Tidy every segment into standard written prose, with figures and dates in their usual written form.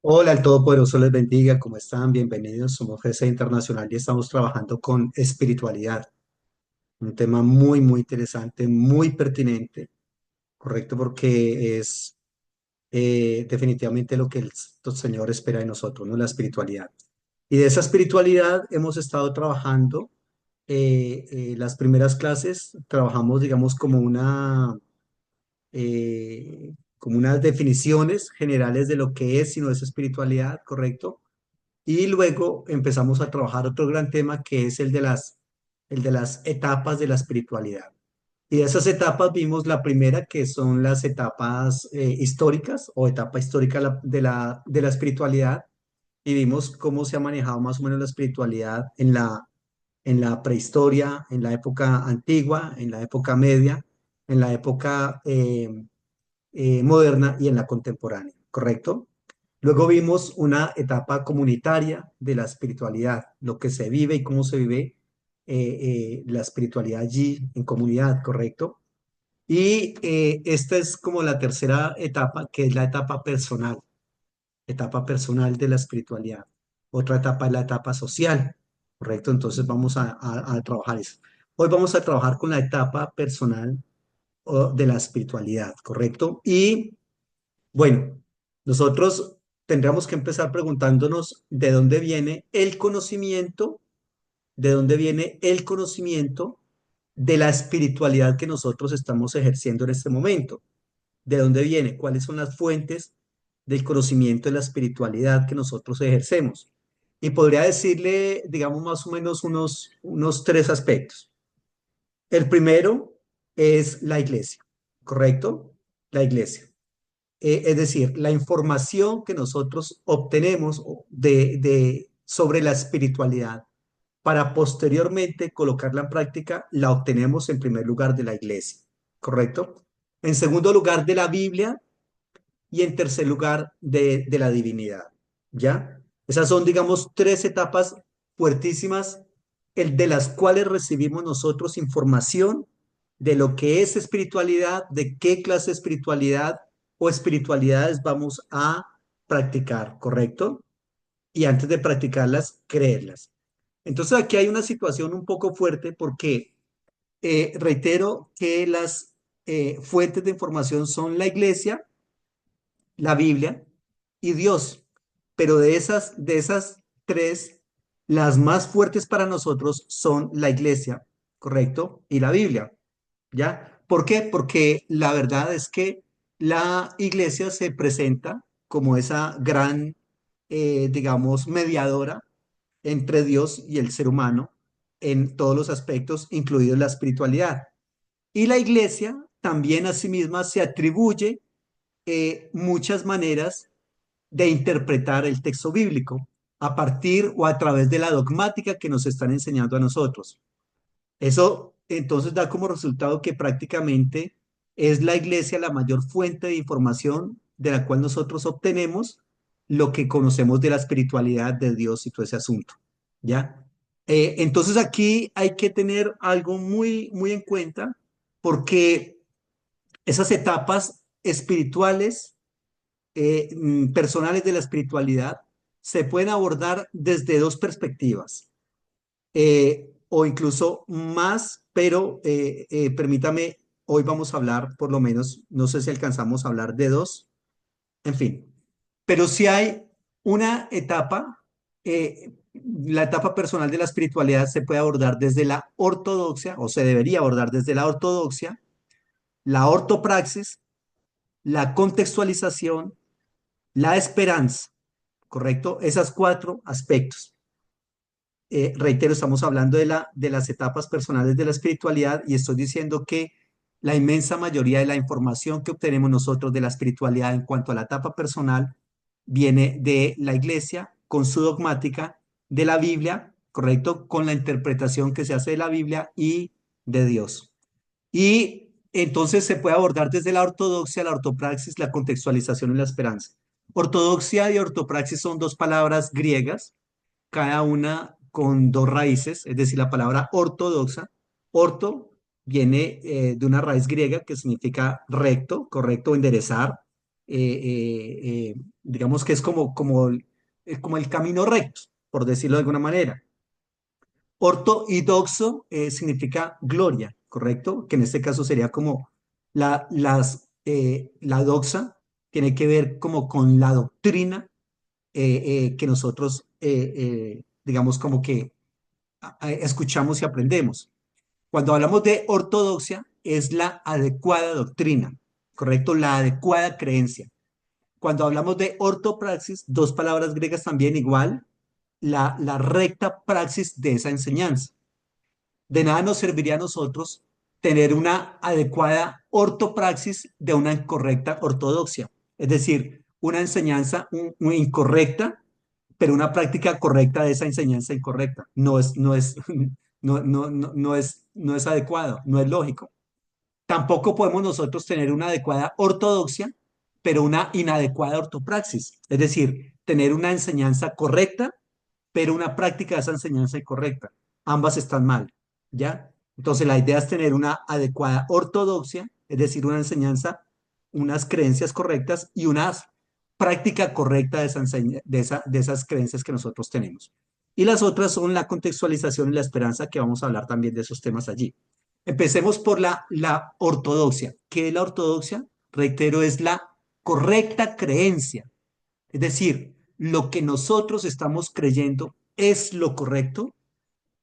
Hola, el Todopoderoso les bendiga. ¿Cómo están? Bienvenidos. Somos GC Internacional y estamos trabajando con espiritualidad. Un tema muy, muy interesante, muy pertinente, correcto, porque es definitivamente lo que el Señor espera de nosotros, ¿no? La espiritualidad. Y de esa espiritualidad hemos estado trabajando. Las primeras clases trabajamos, digamos, como unas definiciones generales de lo que es y no es espiritualidad, correcto. Y luego empezamos a trabajar otro gran tema que es el de las etapas de la espiritualidad. Y de esas etapas vimos la primera, que son las etapas históricas o etapa histórica de la espiritualidad. Y vimos cómo se ha manejado más o menos la espiritualidad en la prehistoria, en la época antigua, en la época media, en la época moderna y en la contemporánea, ¿correcto? Luego vimos una etapa comunitaria de la espiritualidad, lo que se vive y cómo se vive la espiritualidad allí en comunidad, ¿correcto? Y esta es como la tercera etapa, que es la etapa personal de la espiritualidad. Otra etapa es la etapa social, ¿correcto? Entonces vamos a trabajar eso. Hoy vamos a trabajar con la etapa personal de la espiritualidad, ¿correcto? Y bueno, nosotros tendríamos que empezar preguntándonos de dónde viene el conocimiento, de dónde viene el conocimiento de la espiritualidad que nosotros estamos ejerciendo en este momento. ¿De dónde viene? ¿Cuáles son las fuentes del conocimiento de la espiritualidad que nosotros ejercemos? Y podría decirle, digamos, más o menos unos tres aspectos. El primero es la iglesia, ¿correcto? La iglesia. Es decir, la información que nosotros obtenemos sobre la espiritualidad para posteriormente colocarla en práctica, la obtenemos en primer lugar de la iglesia, ¿correcto? En segundo lugar de la Biblia y en tercer lugar de la divinidad, ¿ya? Esas son, digamos, tres etapas fuertísimas, de las cuales recibimos nosotros información de lo que es espiritualidad, de qué clase de espiritualidad o espiritualidades vamos a practicar, ¿correcto? Y antes de practicarlas, creerlas. Entonces aquí hay una situación un poco fuerte porque reitero que las fuentes de información son la iglesia, la Biblia y Dios. Pero de esas tres, las más fuertes para nosotros son la iglesia, ¿correcto? Y la Biblia, ¿ya? ¿Por qué? Porque la verdad es que la iglesia se presenta como esa gran, digamos, mediadora entre Dios y el ser humano en todos los aspectos, incluido la espiritualidad. Y la iglesia también a sí misma se atribuye muchas maneras de interpretar el texto bíblico a partir o a través de la dogmática que nos están enseñando a nosotros. Eso entonces da como resultado que prácticamente es la iglesia la mayor fuente de información de la cual nosotros obtenemos lo que conocemos de la espiritualidad de Dios y todo ese asunto, ¿ya? Entonces aquí hay que tener algo muy, muy en cuenta porque esas etapas espirituales personales de la espiritualidad se pueden abordar desde dos perspectivas o incluso más, pero permítame, hoy vamos a hablar por lo menos, no sé si alcanzamos a hablar de dos, en fin, pero si hay una etapa, la etapa personal de la espiritualidad se puede abordar desde la ortodoxia, o se debería abordar desde la ortopraxis, la contextualización, la esperanza, ¿correcto? Esas cuatro aspectos. Reitero, estamos hablando de las etapas personales de la espiritualidad y estoy diciendo que la inmensa mayoría de la información que obtenemos nosotros de la espiritualidad en cuanto a la etapa personal viene de la iglesia con su dogmática, de la Biblia, ¿correcto? Con la interpretación que se hace de la Biblia y de Dios. Y entonces se puede abordar desde la ortodoxia, la ortopraxis, la contextualización y la esperanza. Ortodoxia y ortopraxis son dos palabras griegas, cada una con dos raíces, es decir, la palabra ortodoxa, orto viene de una raíz griega que significa recto, correcto, enderezar, digamos que es como el camino recto, por decirlo de alguna manera. Orto y doxo significa gloria, ¿correcto? Que en este caso sería como la doxa tiene que ver como con la doctrina que nosotros, digamos, como que escuchamos y aprendemos. Cuando hablamos de ortodoxia, es la adecuada doctrina, ¿correcto? La adecuada creencia. Cuando hablamos de ortopraxis, dos palabras griegas también igual, la recta praxis de esa enseñanza. De nada nos serviría a nosotros tener una adecuada ortopraxis de una incorrecta ortodoxia. Es decir, una enseñanza incorrecta, pero una práctica correcta de esa enseñanza incorrecta. No es adecuado, no es lógico. Tampoco podemos nosotros tener una adecuada ortodoxia, pero una inadecuada ortopraxis. Es decir, tener una enseñanza correcta, pero una práctica de esa enseñanza incorrecta. Ambas están mal, ¿ya? Entonces la idea es tener una adecuada ortodoxia, es decir, una enseñanza, unas creencias correctas y una práctica correcta de esas creencias que nosotros tenemos. Y las otras son la contextualización y la esperanza, que vamos a hablar también de esos temas allí. Empecemos por la ortodoxia. ¿Qué es la ortodoxia? Reitero, es la correcta creencia. Es decir, lo que nosotros estamos creyendo es lo correcto.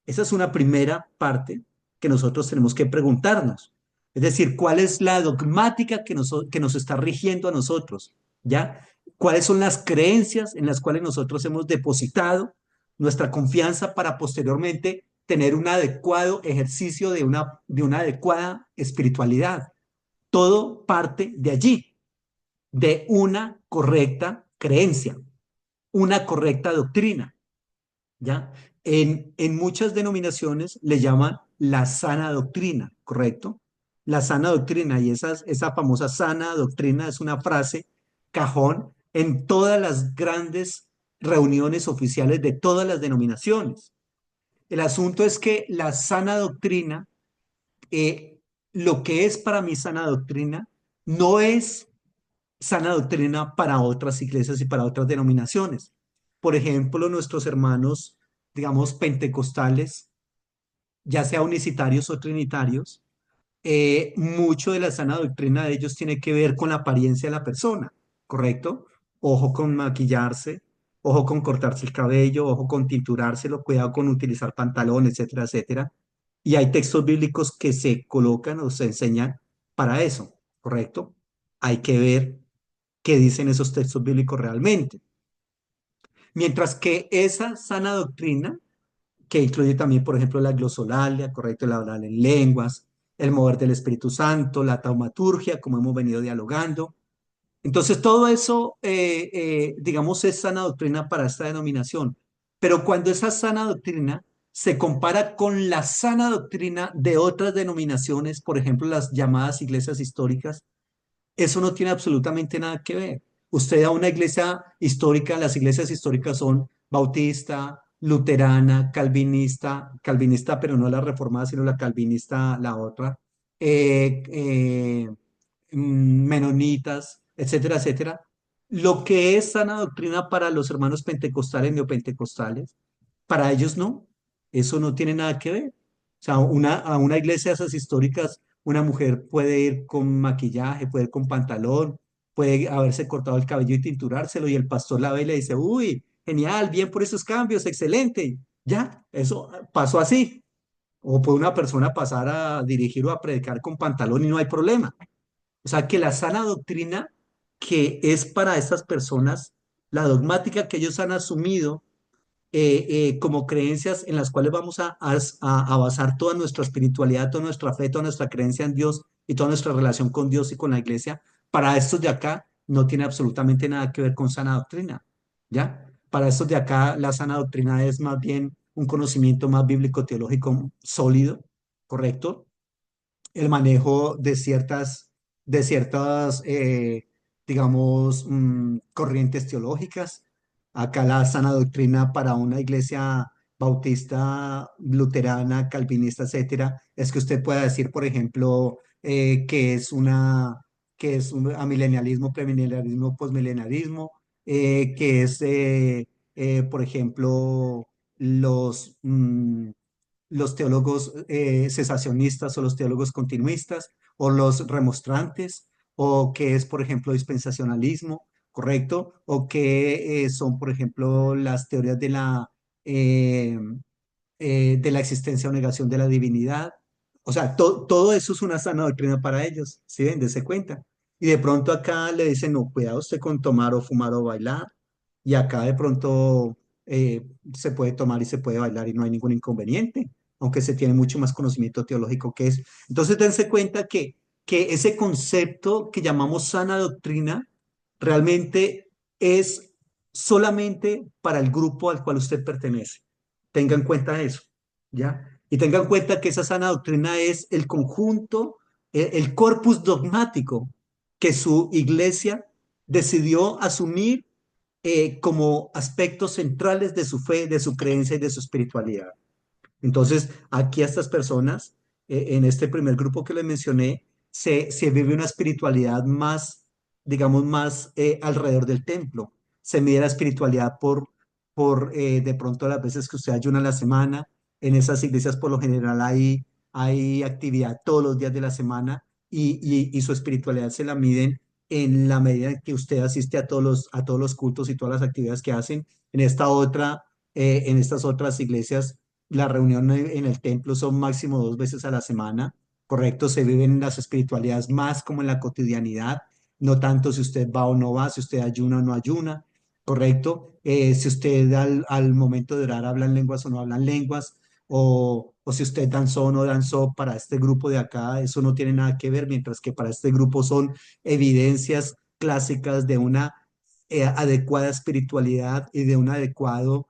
Esa es una primera parte que nosotros tenemos que preguntarnos. Es decir, ¿cuál es la dogmática que nos está rigiendo a nosotros? ¿Ya? ¿Cuáles son las creencias en las cuales nosotros hemos depositado nuestra confianza para posteriormente tener un adecuado ejercicio de una adecuada espiritualidad? Todo parte de allí, de una correcta creencia, una correcta doctrina. ¿Ya? En muchas denominaciones le llaman la sana doctrina, ¿correcto? La sana doctrina, y esa famosa sana doctrina es una frase cajón en todas las grandes reuniones oficiales de todas las denominaciones. El asunto es que la sana doctrina, eh, lo que es para mí sana doctrina, no es sana doctrina para otras iglesias y para otras denominaciones. Por ejemplo, nuestros hermanos, digamos, pentecostales, ya sea unicitarios o trinitarios, mucho de la sana doctrina de ellos tiene que ver con la apariencia de la persona, ¿correcto? Ojo con maquillarse, ojo con cortarse el cabello, ojo con tinturárselo, cuidado con utilizar pantalón, etcétera, etcétera. Y hay textos bíblicos que se colocan o se enseñan para eso, ¿correcto? Hay que ver qué dicen esos textos bíblicos realmente. Mientras que esa sana doctrina, que incluye también, por ejemplo, la glosolalia, correcto, el hablar en lenguas, el mover del Espíritu Santo, la taumaturgia, como hemos venido dialogando. Entonces, todo eso, digamos, es sana doctrina para esta denominación. Pero cuando esa sana doctrina se compara con la sana doctrina de otras denominaciones, por ejemplo, las llamadas iglesias históricas, eso no tiene absolutamente nada que ver. Usted a una iglesia histórica, las iglesias históricas son bautista, luterana, calvinista, pero no la reformada, sino la calvinista, la otra, eh, eh, menonitas, etcétera, etcétera. Lo que es sana doctrina para los hermanos pentecostales, neopentecostales, para ellos no, eso no tiene nada que ver. O sea, a una iglesia de esas históricas, una mujer puede ir con maquillaje, puede ir con pantalón, puede haberse cortado el cabello y tinturárselo, y el pastor la ve y le dice, uy, genial, bien por esos cambios, excelente. Ya, eso pasó así. O puede una persona pasar a dirigir o a predicar con pantalón y no hay problema. O sea, que la sana doctrina que es para estas personas, la dogmática que ellos han asumido como creencias en las cuales vamos a basar toda nuestra espiritualidad, toda nuestra fe, toda nuestra creencia en Dios y toda nuestra relación con Dios y con la iglesia, para estos de acá no tiene absolutamente nada que ver con sana doctrina, ¿ya? Para estos de acá la sana doctrina es más bien un conocimiento más bíblico teológico sólido, ¿correcto? El manejo de ciertas digamos, corrientes teológicas. Acá la sana doctrina para una iglesia bautista, luterana, calvinista, etcétera, es que usted pueda decir, por ejemplo, que es una que es un amilenialismo, premilenialismo, postmilenialismo, que es, por ejemplo, los, los teólogos cesacionistas o los teólogos continuistas o los remonstrantes, o que es, por ejemplo, dispensacionalismo, ¿correcto? O que son, por ejemplo, las teorías eh, de la existencia o negación de la divinidad. O sea, todo eso es una sana doctrina para ellos, ¿sí ven? Dese cuenta. Y de pronto acá le dicen, no, cuidado usted con tomar o fumar o bailar. Y acá de pronto se puede tomar y se puede bailar y no hay ningún inconveniente, aunque se tiene mucho más conocimiento teológico que eso. Entonces, dense cuenta que ese concepto que llamamos sana doctrina realmente es solamente para el grupo al cual usted pertenece. Tenga en cuenta eso, ¿ya? Y tenga en cuenta que esa sana doctrina es el conjunto, el corpus dogmático que su iglesia decidió asumir como aspectos centrales de su fe, de su creencia y de su espiritualidad. Entonces, aquí a estas personas, en este primer grupo que les mencioné, se vive una espiritualidad más, digamos, más alrededor del templo. Se mide la espiritualidad por de pronto las veces que usted ayuna a la semana. En esas iglesias por lo general hay actividad todos los días de la semana y su espiritualidad se la miden en la medida en que usted asiste a todos los cultos y todas las actividades que hacen. En estas otras iglesias la reunión en el templo son máximo 2 veces a la semana, ¿correcto? Se viven las espiritualidades más como en la cotidianidad, no tanto si usted va o no va, si usted ayuna o no ayuna, ¿correcto? Si usted al momento de orar habla en lenguas o no hablan lenguas, o si usted danzó o no danzó para este grupo de acá, eso no tiene nada que ver, mientras que para este grupo son evidencias clásicas de una adecuada espiritualidad y de un adecuado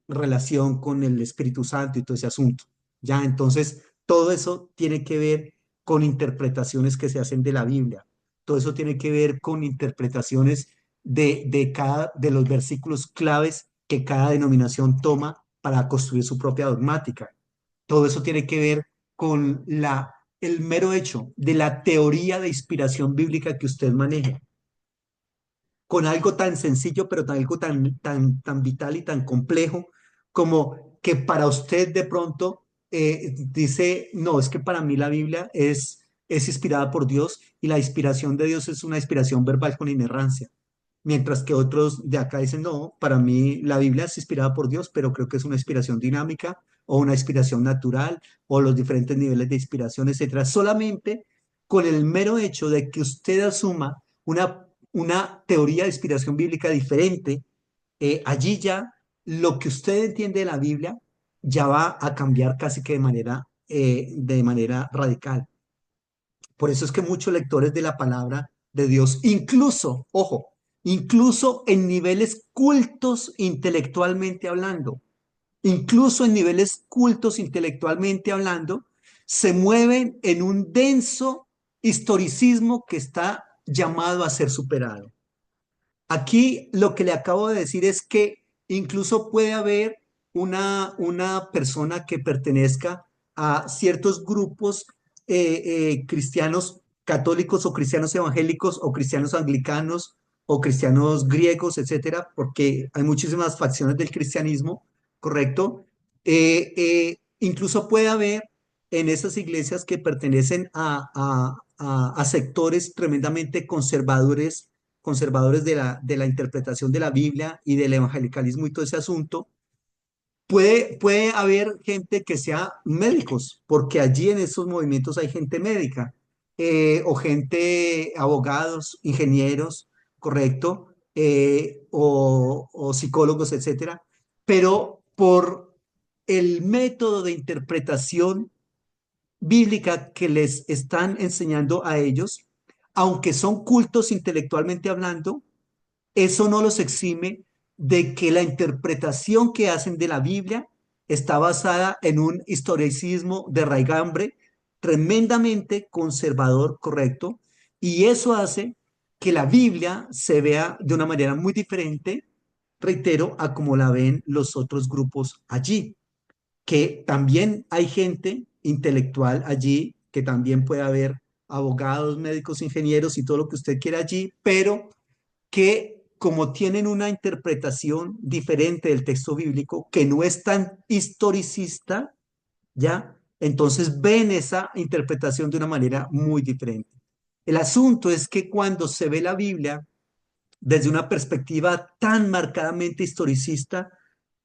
relación con el Espíritu Santo y todo ese asunto. Ya, entonces, todo eso tiene que ver con interpretaciones que se hacen de la Biblia. Todo eso tiene que ver con interpretaciones de los versículos claves que cada denominación toma para construir su propia dogmática. Todo eso tiene que ver con el mero hecho de la teoría de inspiración bíblica que usted maneje con algo tan sencillo, pero algo tan vital y tan complejo como que para usted de pronto dice, no, es que para mí la Biblia es inspirada por Dios y la inspiración de Dios es una inspiración verbal con inerrancia. Mientras que otros de acá dicen, no, para mí la Biblia es inspirada por Dios, pero creo que es una inspiración dinámica o una inspiración natural o los diferentes niveles de inspiración, etcétera. Solamente con el mero hecho de que usted asuma una teoría de inspiración bíblica diferente, allí ya lo que usted entiende de la Biblia ya va a cambiar casi que de manera radical. Por eso es que muchos lectores de la palabra de Dios, incluso, ojo, incluso en niveles cultos intelectualmente hablando, incluso en niveles cultos intelectualmente hablando, se mueven en un denso historicismo que está llamado a ser superado. Aquí lo que le acabo de decir es que incluso puede haber una persona que pertenezca a ciertos grupos cristianos católicos o cristianos evangélicos o cristianos anglicanos o cristianos griegos, etcétera, porque hay muchísimas facciones del cristianismo, ¿correcto? Incluso puede haber en esas iglesias que pertenecen a sectores tremendamente conservadores de la interpretación de la Biblia y del evangelicalismo y todo ese asunto, puede haber gente que sea médicos, porque allí en esos movimientos hay gente médica, o gente, abogados, ingenieros, correcto, o psicólogos, etcétera, pero por el método de interpretación bíblica que les están enseñando a ellos, aunque son cultos intelectualmente hablando, eso no los exime de que la interpretación que hacen de la Biblia está basada en un historicismo de raigambre tremendamente conservador, correcto, y eso hace que la Biblia se vea de una manera muy diferente, reitero, a como la ven los otros grupos allí, que también hay gente intelectual allí, que también puede haber abogados, médicos, ingenieros y todo lo que usted quiera allí, pero que como tienen una interpretación diferente del texto bíblico, que no es tan historicista, ¿ya? Entonces ven esa interpretación de una manera muy diferente. El asunto es que cuando se ve la Biblia desde una perspectiva tan marcadamente historicista,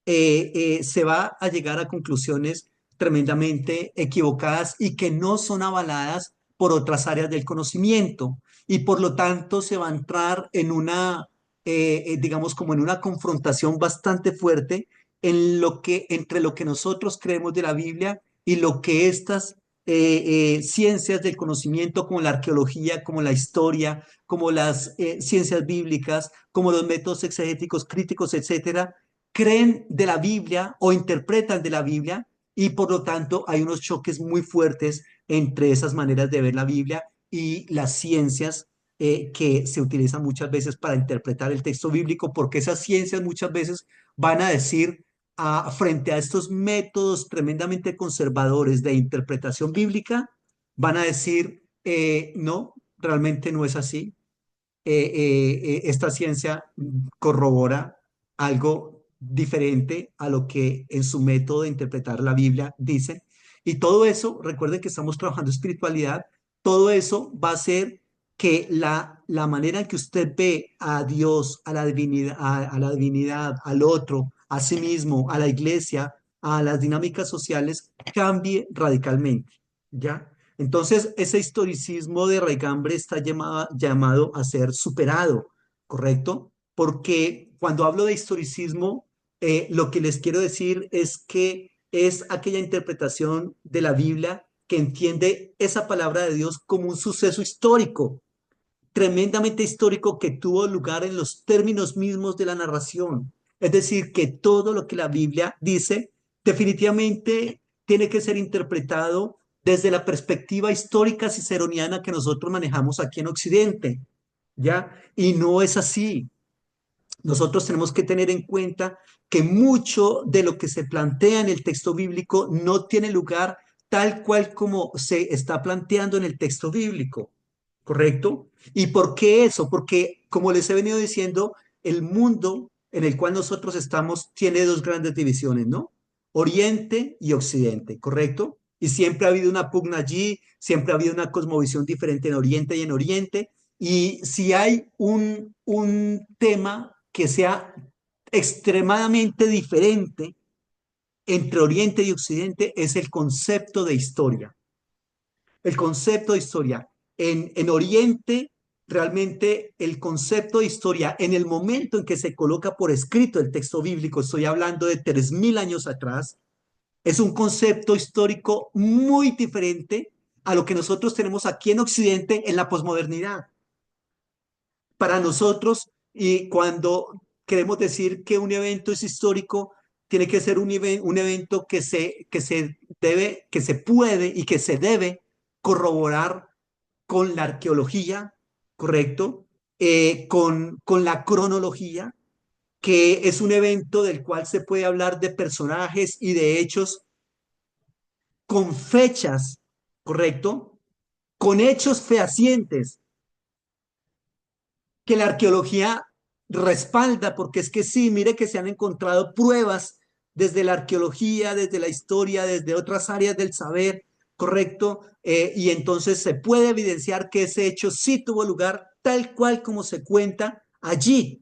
se va a llegar a conclusiones tremendamente equivocadas y que no son avaladas por otras áreas del conocimiento. Y por lo tanto se va a entrar en una, digamos, como en una confrontación bastante fuerte entre lo que nosotros creemos de la Biblia y lo que estas ciencias del conocimiento, como la arqueología, como la historia, como las ciencias bíblicas, como los métodos exegéticos críticos, etcétera, creen de la Biblia o interpretan de la Biblia, y por lo tanto hay unos choques muy fuertes entre esas maneras de ver la Biblia y las ciencias que se utilizan muchas veces para interpretar el texto bíblico, porque esas ciencias muchas veces van a decir frente a estos métodos tremendamente conservadores de interpretación bíblica, van a decir, no, realmente no es así. Esta ciencia corrobora algo diferente a lo que en su método de interpretar la Biblia dice. Y todo eso, recuerden que estamos trabajando espiritualidad, todo eso va a hacer que la manera en que usted ve a Dios, a la divinidad, al otro, a sí mismo, a la iglesia, a las dinámicas sociales, cambie radicalmente, ¿ya? Entonces, ese historicismo de raigambre está llamado a ser superado, ¿correcto? Porque cuando hablo de historicismo, lo que les quiero decir es que es aquella interpretación de la Biblia que entiende esa palabra de Dios como un suceso histórico, tremendamente histórico, que tuvo lugar en los términos mismos de la narración. Es decir, que todo lo que la Biblia dice definitivamente tiene que ser interpretado desde la perspectiva histórica ciceroniana que nosotros manejamos aquí en Occidente, ¿ya? Y no es así. Nosotros tenemos que tener en cuenta que mucho de lo que se plantea en el texto bíblico no tiene lugar tal cual como se está planteando en el texto bíblico, ¿correcto? ¿Y por qué eso? Porque, como les he venido diciendo, el mundo en el cual nosotros estamos tiene dos grandes divisiones, ¿no? Oriente y Occidente, ¿correcto? Y siempre ha habido una pugna allí, siempre ha habido una cosmovisión diferente en Oriente y en Oriente. Y si hay un tema que sea extremadamente diferente entre Oriente y Occidente, es el concepto de historia. El concepto de historia. En Oriente, realmente el concepto de historia, en el momento en que se coloca por escrito el texto bíblico, estoy hablando de 3000 años atrás, es un concepto histórico muy diferente a lo que nosotros tenemos aquí en Occidente en la posmodernidad. Para nosotros, y cuando queremos decir que un evento es histórico, tiene que ser un evento que se puede y que se debe corroborar con la arqueología, ¿correcto? Con la cronología, que es un evento del cual se puede hablar de personajes y de hechos con fechas, ¿correcto? Con hechos fehacientes que la arqueología respalda, porque es que sí, mire que se han encontrado pruebas desde la arqueología, desde la historia, desde otras áreas del saber, ¿correcto? Y entonces se puede evidenciar que ese hecho sí tuvo lugar tal cual como se cuenta allí.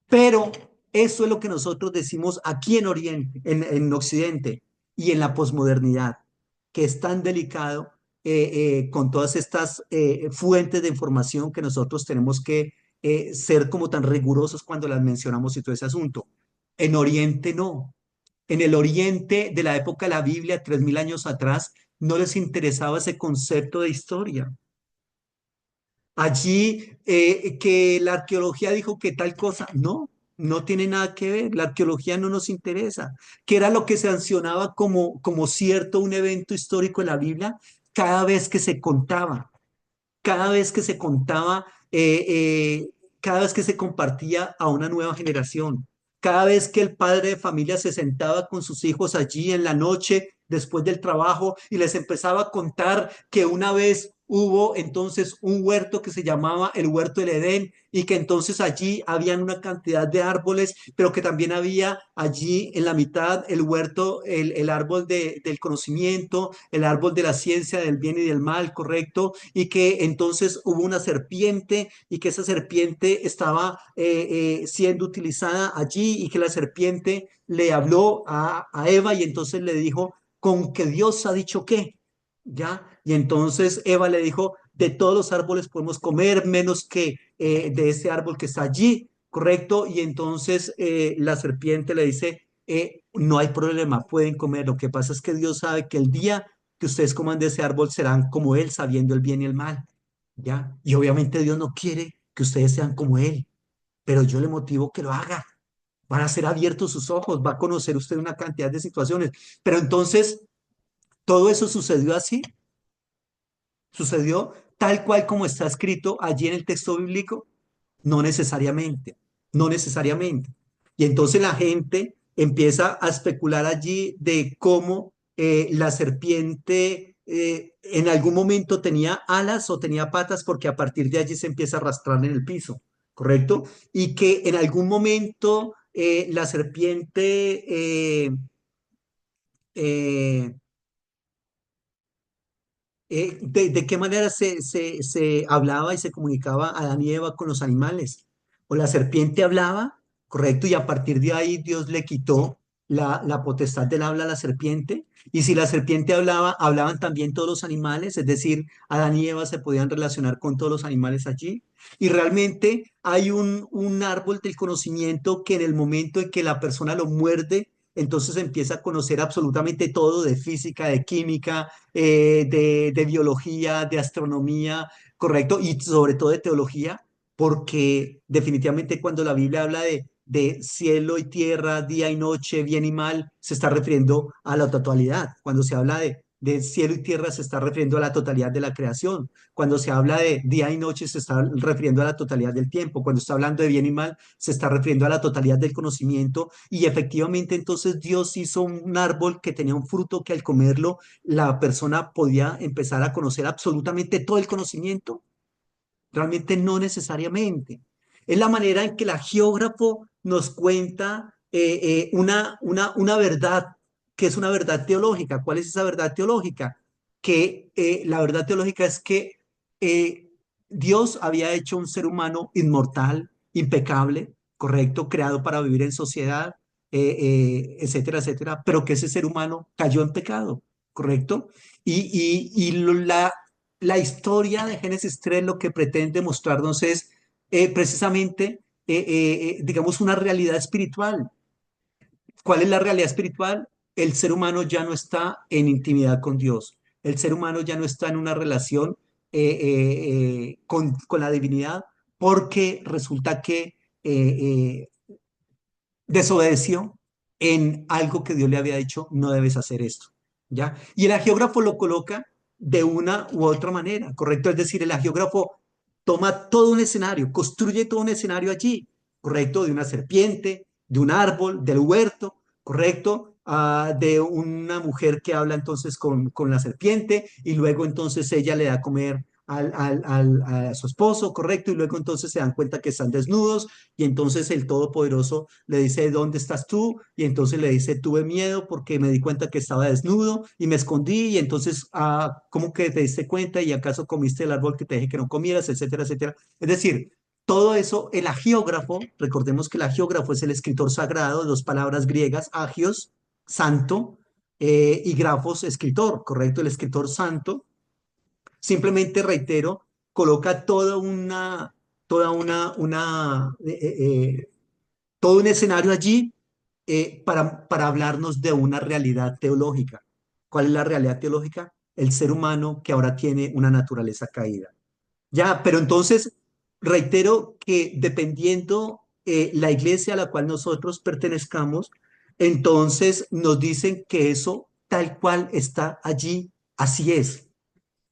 Pero eso es lo que nosotros decimos aquí en Oriente, en Occidente y en la posmodernidad, que es tan delicado con todas estas fuentes de información que nosotros tenemos que ser como tan rigurosos cuando las mencionamos y todo ese asunto. En Oriente no. En el Oriente de la época de la Biblia, 3000 años atrás, no les interesaba ese concepto de historia. Allí que la arqueología dijo que tal cosa, no, no tiene nada que ver, la arqueología no nos interesa, que era lo que se sancionaba como cierto un evento histórico en la Biblia cada vez que se contaba, cada vez que se contaba, cada vez que se compartía a una nueva generación, cada vez que el padre de familia se sentaba con sus hijos allí en la noche después del trabajo y les empezaba a contar que una vez hubo entonces un huerto que se llamaba el huerto del Edén y que entonces allí habían una cantidad de árboles, pero que también había allí en la mitad el huerto, el árbol del conocimiento, el árbol de la ciencia del bien y del mal, correcto, y que entonces hubo una serpiente y que esa serpiente estaba siendo utilizada allí y que la serpiente le habló a Eva y entonces le dijo, con que Dios ha dicho qué, ¿ya? Y entonces Eva le dijo, de todos los árboles podemos comer, menos que de ese árbol que está allí, ¿correcto? Y entonces la serpiente le dice, no hay problema, pueden comer. Lo que pasa es que Dios sabe que el día que ustedes coman de ese árbol serán como Él, sabiendo el bien y el mal, ¿ya? Y obviamente Dios no quiere que ustedes sean como Él, pero yo le motivo que lo haga. Van a ser abiertos sus ojos, va a conocer usted una cantidad de situaciones. Pero entonces, todo eso sucedió así, sucedió tal cual como está escrito allí en el texto bíblico. No necesariamente, no necesariamente. Y entonces la gente empieza a especular allí de cómo la serpiente en algún momento tenía alas o tenía patas, porque a partir de allí se empieza a arrastrar en el piso, ¿correcto? Y que en algún momento la serpiente eh, de qué manera se hablaba y se comunicaba Adán y Eva con los animales. O la serpiente hablaba, correcto, y a partir de ahí Dios le quitó la potestad del habla a la serpiente. Y si la serpiente hablaba, hablaban también todos los animales, es decir, Adán y Eva se podían relacionar con todos los animales allí. Y realmente hay un árbol del conocimiento que en el momento en que la persona lo muerde, entonces empieza a conocer absolutamente todo de física, de química, de biología, de astronomía, correcto, y sobre todo de teología, porque definitivamente cuando la Biblia habla de cielo y tierra, día y noche, bien y mal, se está refiriendo a la totalidad. Cuando se habla de cielo y tierra, se está refiriendo a la totalidad de la creación. Cuando se habla de día y noche, se está refiriendo a la totalidad del tiempo. Cuando está hablando de bien y mal, se está refiriendo a la totalidad del conocimiento. Y efectivamente, entonces Dios hizo un árbol que tenía un fruto que al comerlo la persona podía empezar a conocer absolutamente todo el conocimiento. Realmente no necesariamente. Es la manera en que la geógrafo nos cuenta una verdad, que es una verdad teológica. ¿Cuál es esa verdad teológica? Que la verdad teológica es que eh, Dios había hecho un ser humano inmortal, impecable, correcto, creado para vivir en sociedad, etcétera, etcétera, pero que ese ser humano cayó en pecado, correcto. La historia de Génesis 3 lo que pretende mostrarnos es precisamente, digamos, una realidad espiritual. ¿Cuál es la realidad espiritual? El ser humano ya no está en intimidad con Dios. El ser humano ya no está en una relación con la divinidad porque resulta que desobedeció en algo que Dios le había dicho, no debes hacer esto, ¿ya? Y el agiógrafo lo coloca de una u otra manera, ¿correcto? Es decir, el agiógrafo toma todo un escenario, construye todo un escenario allí, ¿correcto? De una serpiente, de un árbol, del huerto, ¿correcto? De una mujer que habla entonces con la serpiente y luego entonces ella le da a comer a su esposo, ¿correcto? Y luego entonces se dan cuenta que están desnudos y entonces el Todopoderoso le dice, ¿dónde estás tú? Y entonces le dice, tuve miedo porque me di cuenta que estaba desnudo y me escondí y entonces, ¿cómo que te diste cuenta? ¿Y acaso comiste el árbol que te dije que no comieras? Etcétera, etcétera. Es decir, todo eso, el agiógrafo, recordemos que el agiógrafo es el escritor sagrado, dos palabras griegas, agios, santo, y grafos, escritor, ¿correcto? El escritor santo simplemente reitero, coloca todo un escenario allí para hablarnos de una realidad teológica. ¿Cuál es la realidad teológica? El ser humano que ahora tiene una naturaleza caída. Ya, pero entonces reitero que dependiendo la iglesia a la cual nosotros pertenezcamos, entonces nos dicen que eso tal cual está allí, así es.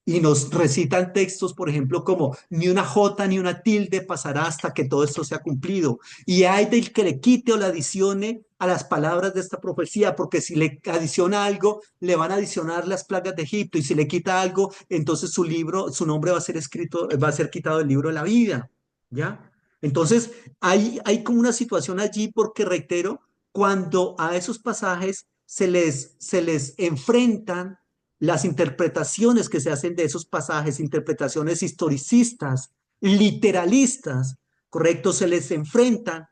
y nos recitan textos, por ejemplo, como ni una jota ni una tilde pasará hasta que todo esto sea cumplido. Y hay del que le quite o le adicione a las palabras de esta profecía, porque si le adiciona algo, le van a adicionar las plagas de Egipto, y si le quita algo, entonces su libro, su nombre va a ser escrito, va a ser quitado del libro de la vida, ¿ya? Entonces, hay como una situación allí, porque reitero, cuando a esos pasajes se les enfrentan las interpretaciones que se hacen de esos pasajes, interpretaciones historicistas, literalistas, ¿correcto? Se les enfrentan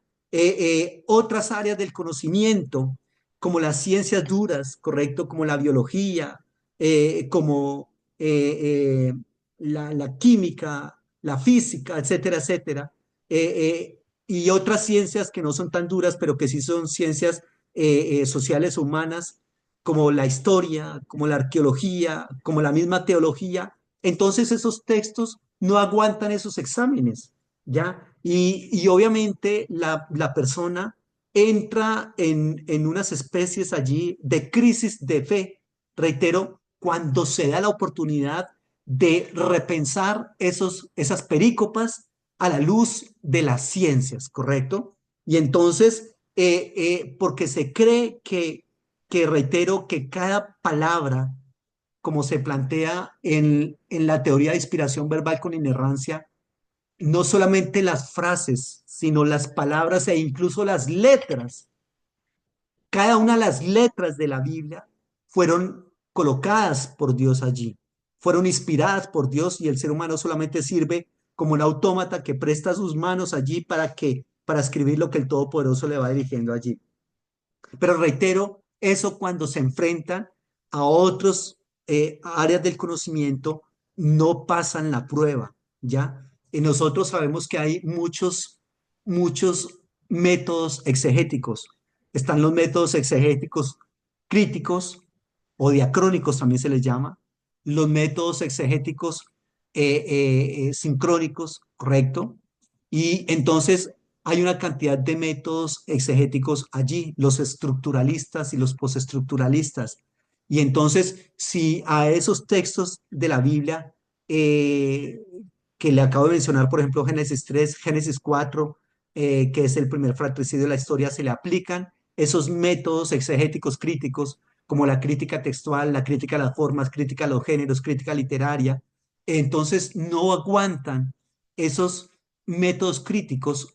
otras áreas del conocimiento, como las ciencias duras, ¿correcto? Como la biología, como la química, la física, etcétera, etcétera. Y otras ciencias que no son tan duras, pero que sí son ciencias sociales humanas, como la historia, como la arqueología, como la misma teología. Entonces esos textos no aguantan esos exámenes, ¿ya? Y obviamente la persona entra en unas especies allí de crisis de fe, reitero, cuando se da la oportunidad de repensar esas perícopas a la luz de las ciencias, ¿correcto? Y entonces, porque se cree que reitero que cada palabra, como se plantea en la teoría de inspiración verbal con inerrancia, no solamente las frases, sino las palabras e incluso las letras, cada una de las letras de la Biblia fueron colocadas por Dios allí, fueron inspiradas por Dios, y el ser humano solamente sirve como un autómata que presta sus manos allí para escribir lo que el Todopoderoso le va dirigiendo allí. Pero reitero, eso cuando se enfrentan a otros áreas del conocimiento, no pasan la prueba, ¿ya? Y nosotros sabemos que hay muchos métodos exegéticos. Están los métodos exegéticos críticos o diacrónicos, también se les llama, los métodos exegéticos sincrónicos, ¿correcto? Y entonces hay una cantidad de métodos exegéticos allí, los estructuralistas y los postestructuralistas. Y entonces, si a esos textos de la Biblia eh, que le acabo de mencionar, por ejemplo, Génesis 3, Génesis 4, que es el primer fratricidio de la historia, se le aplican esos métodos exegéticos críticos, como la crítica textual, la crítica a las formas, crítica a los géneros, crítica literaria, entonces no aguantan esos métodos críticos,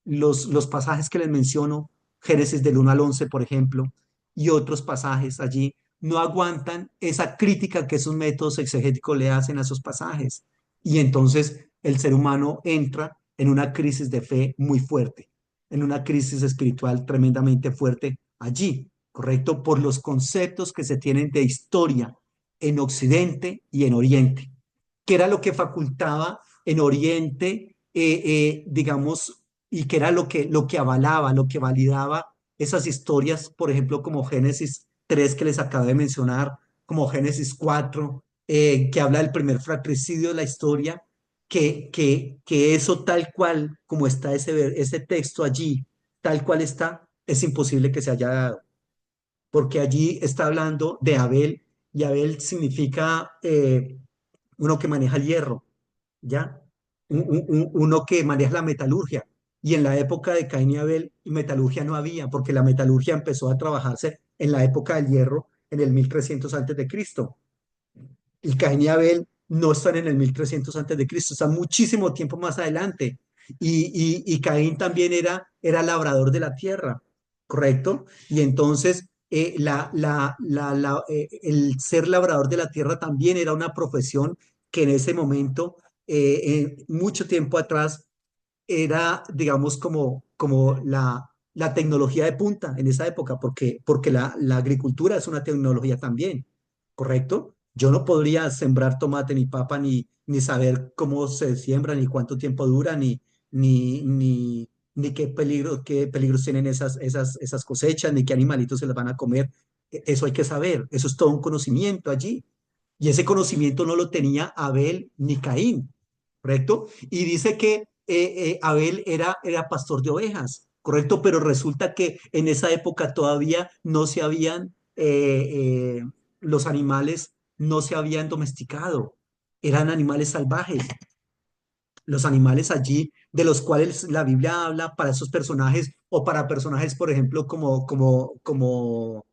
los pasajes que les menciono, Génesis del 1 al 11, por ejemplo, y otros pasajes allí, no aguantan esa crítica que esos métodos exegéticos le hacen a esos pasajes. Y entonces el ser humano entra en una crisis de fe muy fuerte, en una crisis espiritual tremendamente fuerte allí, ¿correcto? Por los conceptos que se tienen de historia en Occidente y en Oriente, que era lo que facultaba en Oriente, digamos, y que era lo que avalaba, lo que validaba esas historias, por ejemplo, como Génesis 3 que les acabo de mencionar, como Génesis 4, que habla del primer fratricidio de la historia, que eso tal cual como está ese texto allí, tal cual está, es imposible que se haya dado, porque allí está hablando de Abel, y Abel significa uno que maneja el hierro, ¿ya? Uno que maneja la metalurgia. Y en la época de Caín y Abel, metalurgia no había, porque la metalurgia empezó a trabajarse en la época del hierro, en el 1300 antes de Cristo. Y Caín y Abel no están en el 1300 antes de Cristo, están muchísimo tiempo más adelante. Y Caín también era labrador de la tierra, ¿correcto? Y entonces el ser labrador de la tierra también era una profesión que en ese momento, mucho tiempo atrás, era, digamos, como la tecnología de punta en esa época, porque la agricultura es una tecnología también, ¿correcto? Yo no podría sembrar tomate ni papa, ni saber cómo se siembra, ni cuánto tiempo dura, ni qué peligros tienen esas cosechas, ni qué animalitos se las van a comer. Eso hay que saber, eso es todo un conocimiento allí. Y ese conocimiento no lo tenía Abel ni Caín, ¿correcto? Y dice que Abel era pastor de ovejas, ¿correcto? Pero resulta que en esa época todavía no se habían los animales no se habían domesticado, eran animales salvajes. Los animales allí de los cuales la Biblia habla para esos personajes o para personajes, por ejemplo, como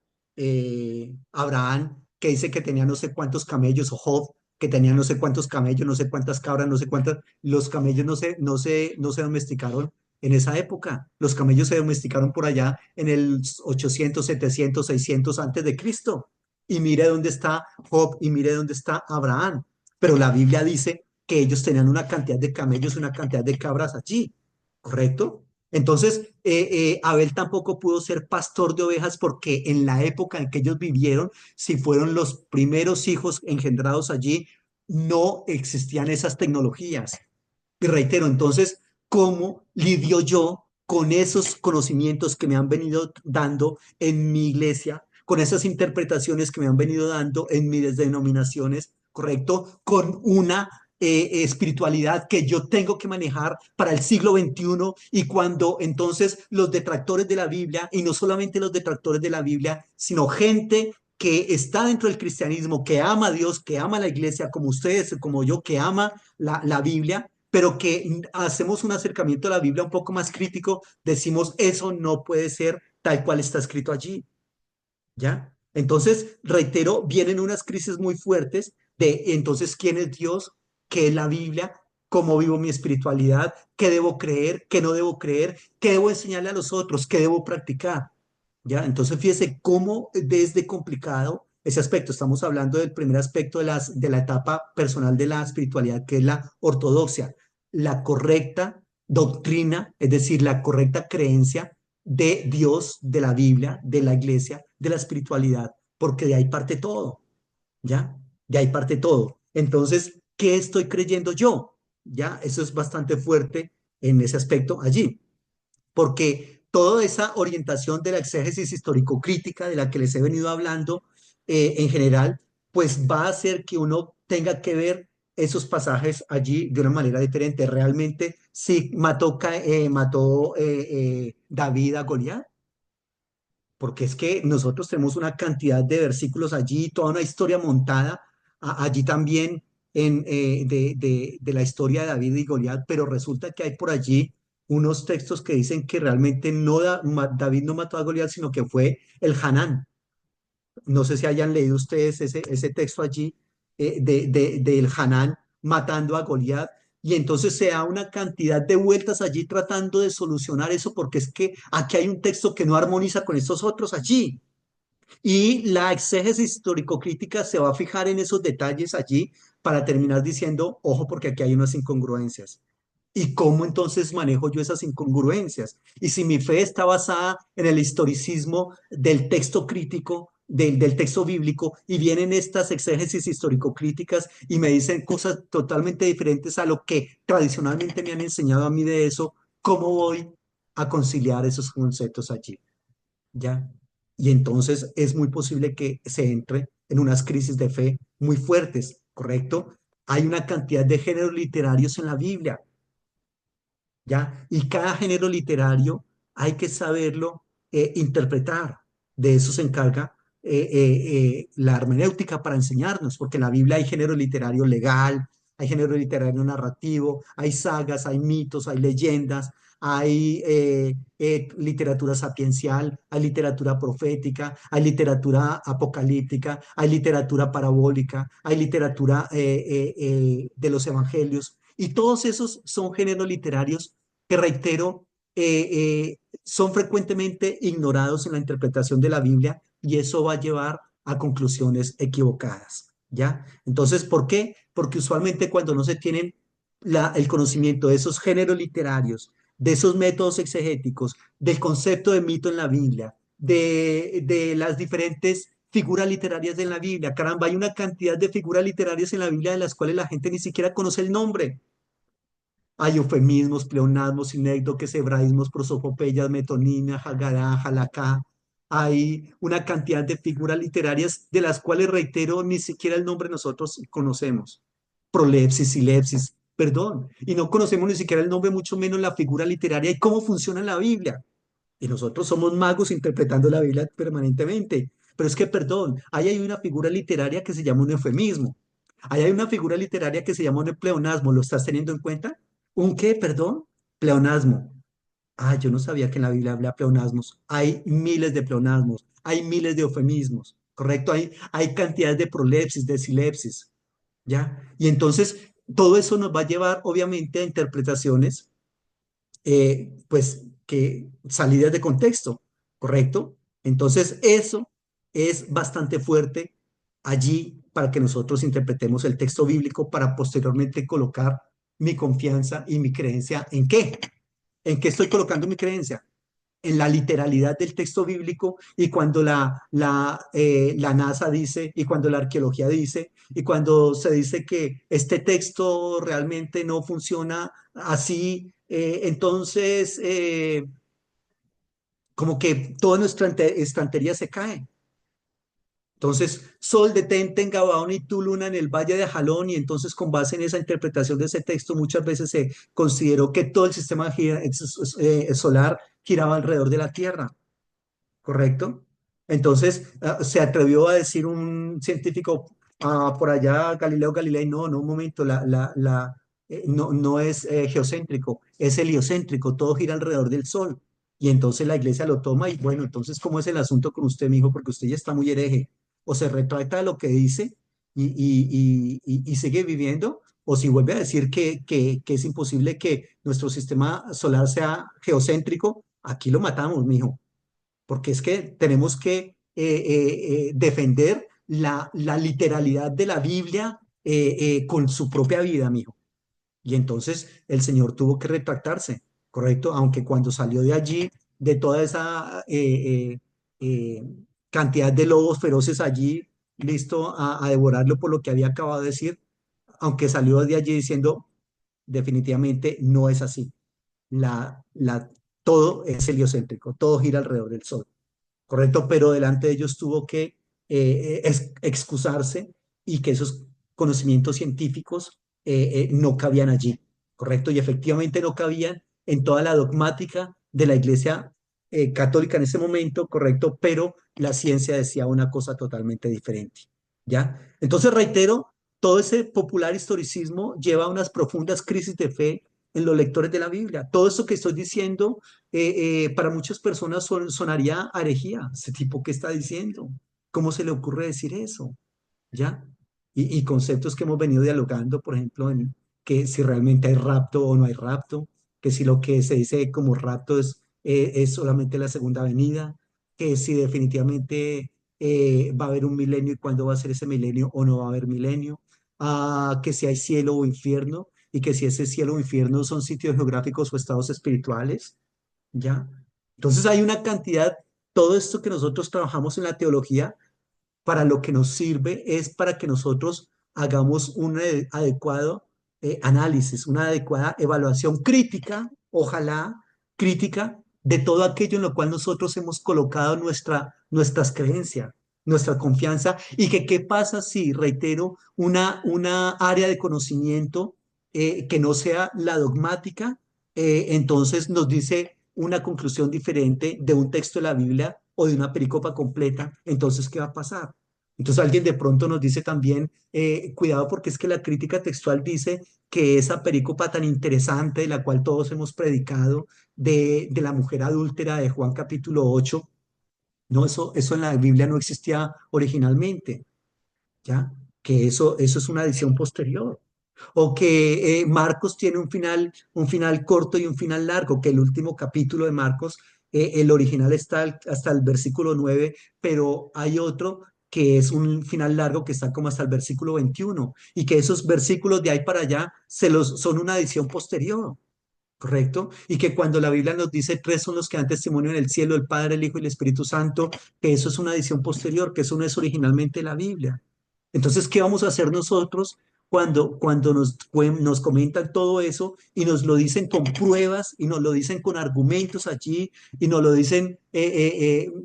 Abraham, que dice que tenía no sé cuántos camellos, o Job, que tenía no sé cuántos camellos, no sé cuántas cabras, no sé cuántas, los camellos no se domesticaron en esa época. Los camellos se domesticaron por allá en el 800, 700, 600 antes de Cristo. Y mire dónde está Job y mire dónde está Abraham. Pero la Biblia dice que ellos tenían una cantidad de camellos, una cantidad de cabras allí, ¿correcto? Entonces, Abel tampoco pudo ser pastor de ovejas porque en la época en que ellos vivieron, si fueron los primeros hijos engendrados allí, no existían esas tecnologías. Y reitero, entonces, ¿cómo lidio yo con esos conocimientos que me han venido dando en mi iglesia, con esas interpretaciones que me han venido dando en mis denominaciones, correcto? Con una espiritualidad que yo tengo que manejar para el siglo XXI y cuando entonces los detractores de la Biblia, y no solamente los detractores de la Biblia, sino gente que está dentro del cristianismo, que ama a Dios, que ama a la iglesia, como ustedes, como yo, que ama la Biblia, pero que hacemos un acercamiento a la Biblia un poco más crítico, decimos, eso no puede ser tal cual está escrito allí, ¿ya? Entonces, reitero, vienen unas crisis muy fuertes de entonces, ¿quién es Dios? ¿Qué es la Biblia? ¿Cómo vivo mi espiritualidad? ¿Qué debo creer? ¿Qué no debo creer? ¿Qué debo enseñarle a los otros? ¿Qué debo practicar? ¿Ya? Entonces, fíjese cómo desde complicado ese aspecto. Estamos hablando del primer aspecto de la etapa personal de la espiritualidad, que es la ortodoxia, la correcta doctrina, es decir, la correcta creencia de Dios, de la Biblia, de la iglesia, de la espiritualidad, porque de ahí parte todo, ¿ya? De ahí parte todo. Entonces, ¿qué estoy creyendo yo? ¿Ya? Eso es bastante fuerte en ese aspecto allí porque toda esa orientación de la exégesis histórico-crítica de la que les he venido hablando en general, pues va a hacer que uno tenga que ver esos pasajes allí de una manera diferente. Realmente sí mató David a Goliat, porque es que nosotros tenemos una cantidad de versículos allí, toda una historia montada allí también de la historia de David y Goliat, pero resulta que hay por allí unos textos que dicen que realmente David no mató a Goliat, sino que fue el Hanán. No sé si hayan leído ustedes ese texto allí del Hanán matando a Goliat. Y entonces se da una cantidad de vueltas allí tratando de solucionar eso, porque es que aquí hay un texto que no armoniza con estos otros allí. Y la exégesis histórico-crítica se va a fijar en esos detalles allí para terminar diciendo, ojo, porque aquí hay unas incongruencias. ¿Y cómo entonces manejo yo esas incongruencias? Y si mi fe está basada en el historicismo del texto crítico, del texto bíblico, y vienen estas exégesis histórico-críticas y me dicen cosas totalmente diferentes a lo que tradicionalmente me han enseñado a mí de eso, ¿cómo voy a conciliar esos conceptos allí? ¿Ya? Y entonces es muy posible que se entre en unas crisis de fe muy fuertes, ¿correcto? Hay una cantidad de géneros literarios en la Biblia, ¿ya? Y cada género literario hay que saberlo interpretar. De eso se encarga la hermenéutica para enseñarnos, porque en la Biblia hay género literario legal, hay género literario narrativo, hay sagas, hay mitos, hay leyendas, hay literatura sapiencial, hay literatura profética, hay literatura apocalíptica, hay literatura parabólica, hay literatura de los evangelios. Y todos esos son géneros literarios que, reitero, son frecuentemente ignorados en la interpretación de la Biblia y eso va a llevar a conclusiones equivocadas, ¿ya? Entonces, ¿por qué? Porque usualmente cuando no se tienen el conocimiento de esos géneros literarios, de esos métodos exegéticos, del concepto de mito en la Biblia, de las diferentes figuras literarias en la Biblia. Caramba, hay una cantidad de figuras literarias en la Biblia de las cuales la gente ni siquiera conoce el nombre. Hay eufemismos, pleonasmos, sinécdoques, hebraísmos, prosopopeyas, metonimia, hagadá, halacá. Hay una cantidad de figuras literarias de las cuales, reitero, ni siquiera el nombre nosotros conocemos. Prolepsis, silepsis, perdón. Y no conocemos ni siquiera el nombre, mucho menos la figura literaria y cómo funciona la Biblia. Y nosotros somos magos interpretando la Biblia permanentemente. Pero es que, perdón, ahí hay una figura literaria que se llama un eufemismo. Ahí hay una figura literaria que se llama un pleonasmo. ¿Lo estás teniendo en cuenta? ¿Un qué, perdón? Pleonasmo. Ah, yo no sabía que en la Biblia había pleonasmos. Hay miles de pleonasmos, hay miles de eufemismos, ¿correcto? Hay cantidades de prolepsis, de silepsis, ¿ya? Y entonces todo eso nos va a llevar, obviamente, a interpretaciones, pues, que salidas de contexto, ¿correcto? Entonces eso es bastante fuerte allí para que nosotros interpretemos el texto bíblico para posteriormente colocar mi confianza y mi creencia en qué. ¿En qué estoy colocando mi creencia? En la literalidad del texto bíblico y cuando la NASA dice y cuando la arqueología dice y cuando se dice que este texto realmente no funciona así, entonces como que toda nuestra estantería se cae. Entonces, Sol detente en Gabaón y tú luna en el valle de Jalón, y entonces con base en esa interpretación de ese texto muchas veces se consideró que todo el sistema solar giraba alrededor de la Tierra, ¿correcto? Entonces, se atrevió a decir un científico por allá, Galileo Galilei, no, no, un momento, no, no es geocéntrico, es heliocéntrico, todo gira alrededor del Sol. Y entonces la iglesia lo toma y bueno, entonces, ¿cómo es el asunto con usted, mijo? Porque usted ya está muy hereje. O se retracta de lo que dice y sigue viviendo, o si vuelve a decir que es imposible que nuestro sistema solar sea geocéntrico, aquí lo matamos, mijo, porque es que tenemos que defender la literalidad de la Biblia con su propia vida, mijo. Y entonces el Señor tuvo que retractarse, ¿correcto? Aunque cuando salió de allí, de toda esa cantidad de lobos feroces allí, listo a devorarlo por lo que había acabado de decir, aunque salió de allí diciendo, definitivamente no es así. Todo es heliocéntrico, todo gira alrededor del Sol. ¿Correcto? Pero delante de ellos tuvo que excusarse y que esos conocimientos científicos no cabían allí, ¿correcto? Y efectivamente no cabían en toda la dogmática de la Iglesia católica en ese momento, ¿correcto? Pero la ciencia decía una cosa totalmente diferente, ¿ya? Entonces, reitero, todo ese popular historicismo lleva a unas profundas crisis de fe en los lectores de la Biblia. Todo esto que estoy diciendo para muchas personas sonaría a herejía. ¿Ese tipo qué está diciendo? ¿Cómo se le ocurre decir eso? ¿Ya? Y conceptos que hemos venido dialogando, por ejemplo, en que si realmente hay rapto o no hay rapto, que si lo que se dice como rapto es solamente la segunda venida, que si definitivamente va a haber un milenio y cuándo va a ser ese milenio o no va a haber milenio, que si hay cielo o infierno y que si ese cielo o infierno son sitios geográficos o estados espirituales, ¿ya? Entonces hay una cantidad, todo esto que nosotros trabajamos en la teología, para lo que nos sirve es para que nosotros hagamos un adecuado análisis, una adecuada evaluación crítica, ojalá crítica, de todo aquello en lo cual nosotros hemos colocado nuestras creencias, nuestra confianza, y que qué pasa si, reitero, una área de conocimiento que no sea la dogmática, entonces nos dice una conclusión diferente de un texto de la Biblia o de una pericopa completa, entonces, ¿qué va a pasar? Entonces alguien de pronto nos dice también, cuidado porque es que la crítica textual dice que esa pericopa tan interesante de la cual todos hemos predicado, de la mujer adúltera de Juan capítulo 8, no, eso en la Biblia no existía originalmente, ¿ya? Que eso es una edición posterior. O que Marcos tiene un final corto y un final largo, que el último capítulo de Marcos, el original está hasta el versículo 9, pero hay otro que es un final largo que está como hasta el versículo 21 y que esos versículos de ahí para allá son una edición posterior. ¿Correcto? Y que cuando la Biblia nos dice tres son los que dan testimonio en el cielo, el Padre, el Hijo y el Espíritu Santo, que eso es una edición posterior, que eso no es originalmente la Biblia. Entonces, ¿qué vamos a hacer nosotros cuando nos comentan todo eso y nos lo dicen con pruebas y nos lo dicen con argumentos allí y nos lo dicen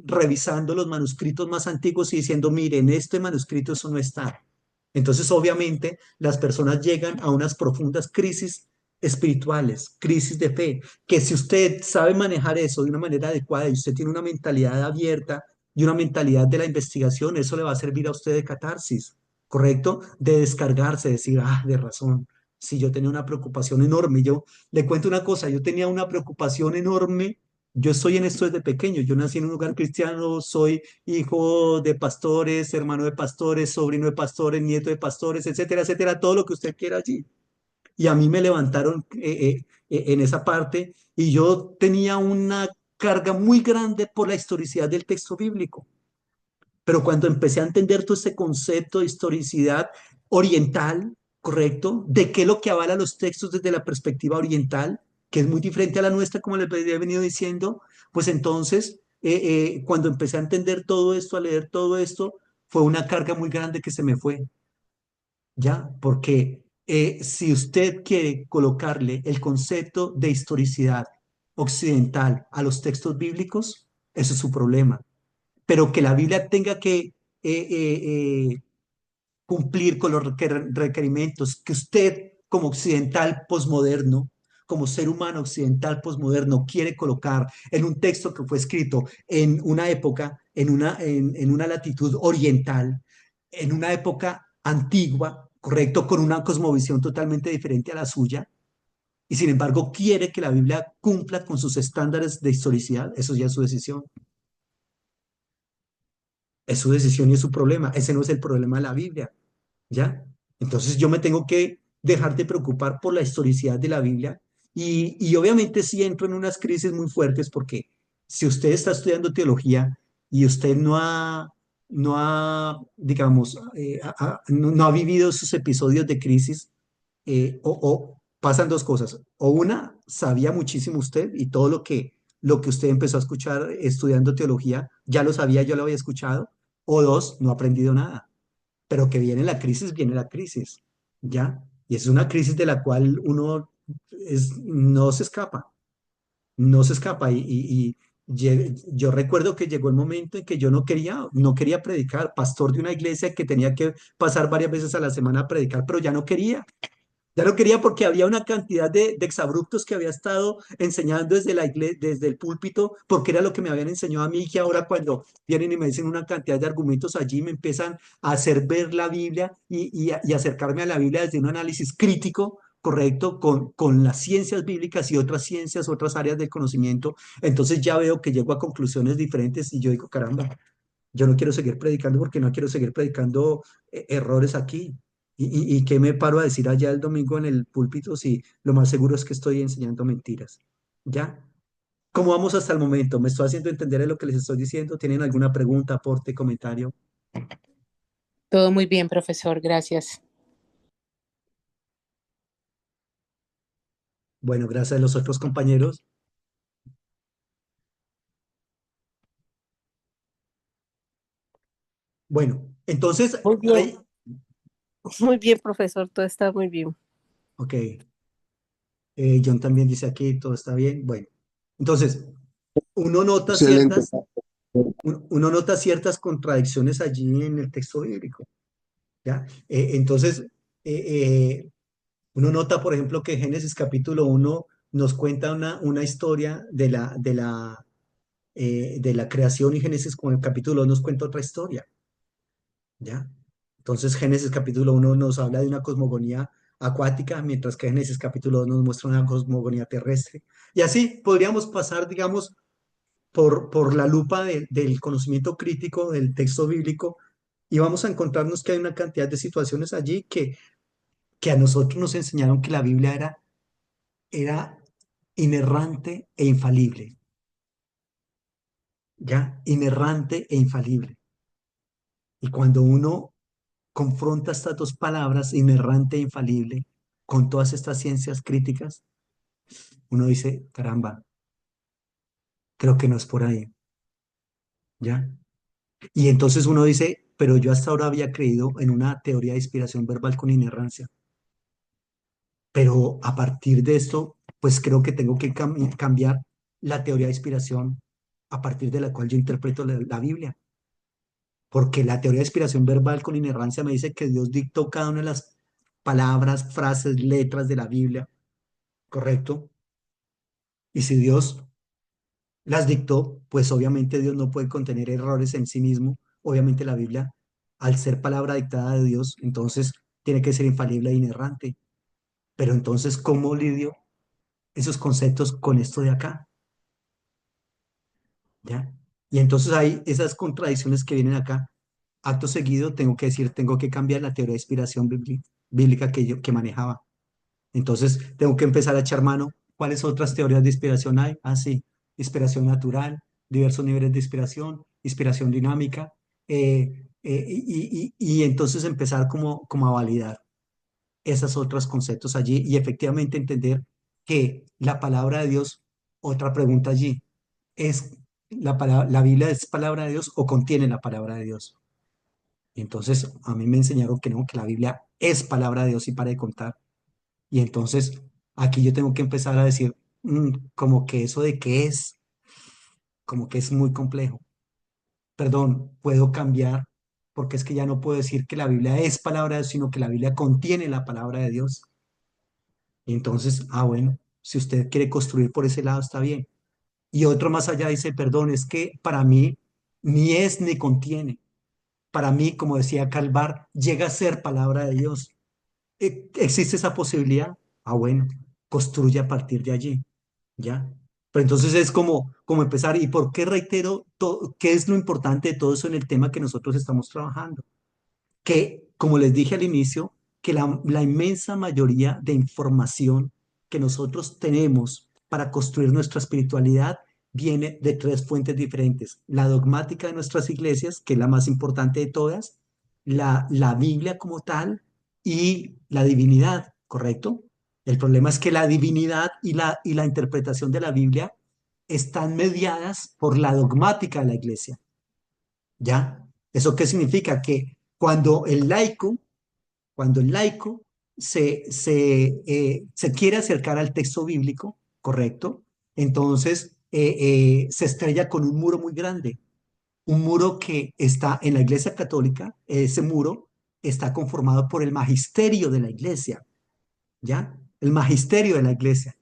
revisando los manuscritos más antiguos y diciendo, miren, este manuscrito eso no está? Entonces, obviamente, las personas llegan a unas profundas crisis espirituales, crisis de fe, que si usted sabe manejar eso de una manera adecuada y usted tiene una mentalidad abierta, y una mentalidad de la investigación, eso le va a servir a usted de catarsis, ¿correcto? De descargarse, decir, ah, de razón, si yo tenía una preocupación enorme, yo le cuento una cosa, yo tenía una preocupación enorme. Yo estoy en esto desde pequeño. Yo nací en un lugar cristiano, soy hijo de pastores, hermano de pastores, sobrino de pastores, nieto de pastores, etcétera, etcétera, todo lo que usted quiera allí. Y a mí me levantaron en esa parte y yo tenía una carga muy grande por la historicidad del texto bíblico. Pero cuando empecé a entender todo este concepto de historicidad oriental, ¿correcto? De qué es lo que avala los textos desde la perspectiva oriental, que es muy diferente a la nuestra, como les he venido diciendo, pues entonces, cuando empecé a entender todo esto, a leer todo esto, fue una carga muy grande que se me fue. ¿Ya? Porque si usted quiere colocarle el concepto de historicidad occidental a los textos bíblicos, eso es su problema. Pero que la Biblia tenga que cumplir con los requerimientos que usted como occidental posmoderno, como ser humano occidental posmoderno, quiere colocar en un texto que fue escrito en una época, en una latitud oriental, en una época antigua, correcto, con una cosmovisión totalmente diferente a la suya, y sin embargo quiere que la Biblia cumpla con sus estándares de historicidad, eso ya es su decisión. Es su decisión y es su problema. Ese no es el problema de la Biblia. ¿Ya? Entonces yo me tengo que dejar de preocupar por la historicidad de la Biblia y obviamente sí entro en unas crisis muy fuertes porque si usted está estudiando teología y usted digamos, no ha vivido esos episodios de crisis, o pasan dos cosas. O una, sabía muchísimo usted y todo lo que usted empezó a escuchar estudiando teología, ya lo sabía, yo lo había escuchado. O dos, no ha aprendido nada, pero que viene la crisis, ¿ya? Y es una crisis de la cual uno no se escapa, no se escapa. Yo recuerdo que llegó el momento en que yo no quería predicar, pastor de una iglesia que tenía que pasar varias veces a la semana a predicar, pero ya no quería. Ya lo quería porque había una cantidad de exabruptos que había estado enseñando desde la iglesia, desde el púlpito, porque era lo que me habían enseñado a mí, que ahora cuando vienen y me dicen una cantidad de argumentos allí, me empiezan a hacer ver la Biblia y acercarme a la Biblia desde un análisis crítico, correcto, con las ciencias bíblicas y otras ciencias, otras áreas del conocimiento. Entonces ya veo que llego a conclusiones diferentes y yo digo, caramba, yo no quiero seguir predicando porque no quiero seguir predicando errores aquí. ¿Y qué me paro a decir allá el domingo en el púlpito si lo más seguro es que estoy enseñando mentiras? ¿Ya? ¿Cómo vamos hasta el momento? ¿Me estoy haciendo entender de lo que les estoy diciendo? ¿Tienen alguna pregunta, aporte, comentario? Todo muy bien, profesor, gracias. Bueno, gracias a los otros compañeros. Bueno, entonces, Muy bien, ahí, muy bien, profesor, todo está muy bien. ok, John también dice aquí, todo está bien. Bueno, entonces, uno nota Excelente. ciertas, uno nota ciertas contradicciones allí en el texto bíblico. ¿Ya? Entonces, uno nota, por ejemplo, que Génesis capítulo 1 nos cuenta una historia de la creación y Génesis con el capítulo 2 nos cuenta otra historia, ¿ya? Entonces, Génesis capítulo 1 nos habla de una cosmogonía acuática, mientras que Génesis capítulo 2 nos muestra una cosmogonía terrestre. Y así podríamos pasar, digamos, por la lupa del conocimiento crítico del texto bíblico y vamos a encontrarnos que hay una cantidad de situaciones allí que a nosotros nos enseñaron que la Biblia era inerrante e infalible, ¿ya? Inerrante e infalible. Y cuando uno confronta estas dos palabras, inerrante e infalible, con todas estas ciencias críticas, uno dice, caramba, creo que no es por ahí, ¿ya? Y entonces uno dice, pero yo hasta ahora había creído en una teoría de inspiración verbal con inerrancia, pero a partir de esto, pues creo que tengo que cambiar la teoría de inspiración a partir de la cual yo interpreto la Biblia. Porque la teoría de inspiración verbal con inerrancia me dice que Dios dictó cada una de las palabras, frases, letras de la Biblia, ¿correcto? Y si Dios las dictó, pues obviamente Dios no puede contener errores en sí mismo. Obviamente la Biblia, al ser palabra dictada de Dios, entonces tiene que ser infalible e inerrante. Pero entonces, ¿cómo lidio esos conceptos con esto de acá? ¿Ya? Y entonces hay esas contradicciones que vienen acá. Acto seguido, tengo que decir, tengo que cambiar la teoría de inspiración bíblica que manejaba. Entonces, tengo que empezar a echar mano. ¿Cuáles otras teorías de inspiración hay? Ah, sí, inspiración natural, diversos niveles de inspiración, inspiración dinámica, y entonces empezar como a validar esos otros conceptos allí y efectivamente entender que la palabra de Dios, otra pregunta allí, ¿es la Biblia es palabra de Dios o contiene la palabra de Dios? Y entonces a mí me enseñaron que no, que la Biblia es palabra de Dios y para de contar. Y entonces aquí yo tengo que empezar a decir, como que eso de qué es, como que es muy complejo. Perdón, puedo cambiar, porque es que ya no puedo decir que la Biblia es palabra de Dios, sino que la Biblia contiene la palabra de Dios. Y entonces, bueno, si usted quiere construir por ese lado, está bien. Y otro más allá dice, perdón, es que para mí ni es ni contiene. Para mí, como decía Calvar, llega a ser palabra de Dios. ¿Existe esa posibilidad? Bueno, construye a partir de allí, ¿ya? Pero entonces es como empezar. ¿Y por qué reitero qué es lo importante de todo eso en el tema que nosotros estamos trabajando? Que, como les dije al inicio, que la inmensa mayoría de información que nosotros tenemos para construir nuestra espiritualidad viene de tres fuentes diferentes. La dogmática de nuestras iglesias, que es la más importante de todas, la Biblia como tal y la divinidad, ¿correcto? El problema es que la divinidad y la interpretación de la Biblia están mediadas por la dogmática de la iglesia. ¿Ya? ¿Eso qué significa? Que cuando el laico se quiere acercar al texto bíblico, ¿correcto? Entonces se estrella con un muro muy grande, un muro que está en la Iglesia Católica. Ese muro está conformado por el magisterio de la Iglesia, ¿ya? El magisterio de la Iglesia.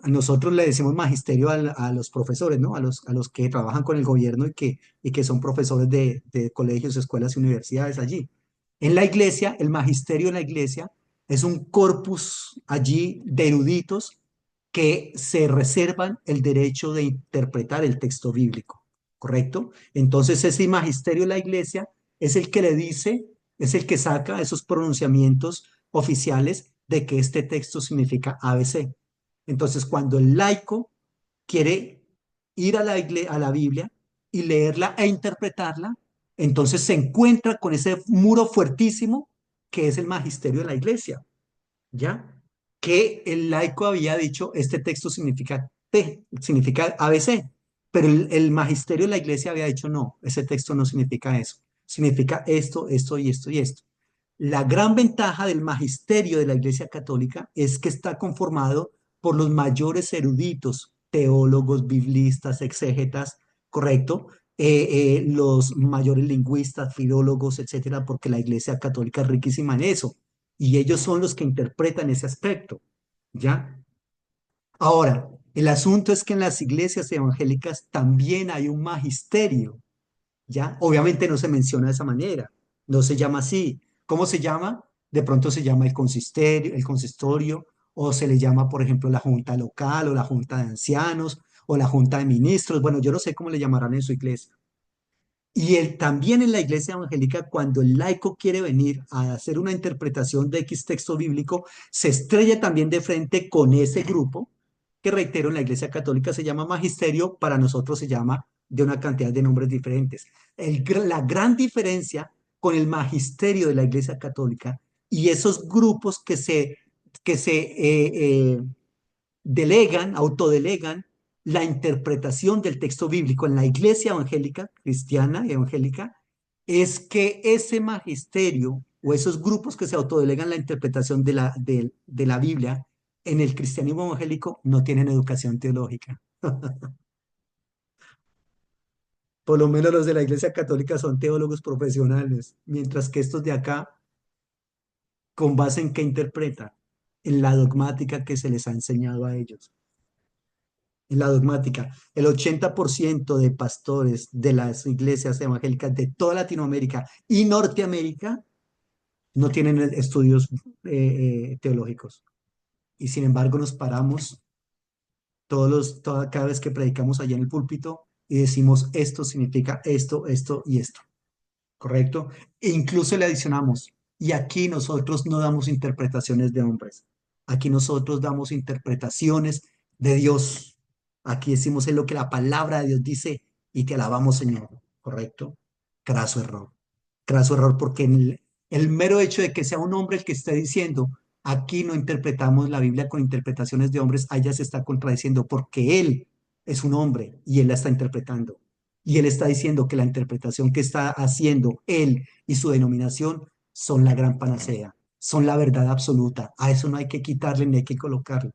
Nosotros le decimos magisterio a los profesores, ¿no? A los que trabajan con el gobierno y que son profesores de colegios, escuelas y universidades allí. En la iglesia, el magisterio de la iglesia es un corpus allí de eruditos que se reservan el derecho de interpretar el texto bíblico, ¿correcto? Entonces ese magisterio de la iglesia es el que le dice, es el que saca esos pronunciamientos oficiales de que este texto significa ABC. Entonces, cuando el laico quiere ir a la Biblia y leerla e interpretarla, entonces se encuentra con ese muro fuertísimo que es el magisterio de la iglesia, ¿ya? Que el laico había dicho, este texto significa T, significa ABC, pero el magisterio de la iglesia había dicho, no, ese texto no significa eso, significa esto, esto y esto y esto. La gran ventaja del magisterio de la Iglesia Católica es que está conformado por los mayores eruditos, teólogos, biblistas, exégetas, ¿correcto? Los mayores lingüistas, filólogos, etcétera, porque la Iglesia Católica es riquísima en eso. Y ellos son los que interpretan ese aspecto, ¿ya? Ahora, el asunto es que en las iglesias evangélicas también hay un magisterio, ¿ya? Obviamente no se menciona de esa manera, no se llama así. ¿Cómo se llama? De pronto se llama el consistorio, o se le llama, por ejemplo, la junta local, o la junta de ancianos, o la junta de ministros. Bueno, yo no sé cómo le llamarán en su iglesia. Y también en la iglesia evangélica, cuando el laico quiere venir a hacer una interpretación de X texto bíblico, se estrella también de frente con ese grupo, que reitero, en la iglesia católica se llama magisterio, para nosotros se llama de una cantidad de nombres diferentes. La gran diferencia con el magisterio de la iglesia católica y esos grupos que se delegan, autodelegan la interpretación del texto bíblico en la iglesia evangélica, cristiana y evangélica, es que ese magisterio o esos grupos que se autodelegan la interpretación de la Biblia en el cristianismo evangélico no tienen educación teológica. Por lo menos los de la iglesia católica son teólogos profesionales, mientras que estos de acá, ¿con base en qué interpretan? En la dogmática que se les ha enseñado a ellos. en la dogmática. El 80% de pastores de las iglesias evangélicas de toda Latinoamérica y Norteamérica no tienen estudios teológicos. Y sin embargo nos paramos cada vez que predicamos allá en el púlpito y decimos esto significa esto, esto y esto. ¿Correcto? E incluso le adicionamos, y aquí nosotros no damos interpretaciones de hombres, aquí nosotros damos interpretaciones de Dios. Aquí decimos es lo que la palabra de Dios dice y te alabamos, Señor. ¿Correcto? Craso error. Craso error porque el mero hecho de que sea un hombre el que esté diciendo, aquí no interpretamos la Biblia con interpretaciones de hombres, allá se está contradiciendo porque él es un hombre y él la está interpretando. Y él está diciendo que la interpretación que está haciendo él y su denominación son la gran panacea, son la verdad absoluta. A eso no hay que quitarle ni hay que colocarle.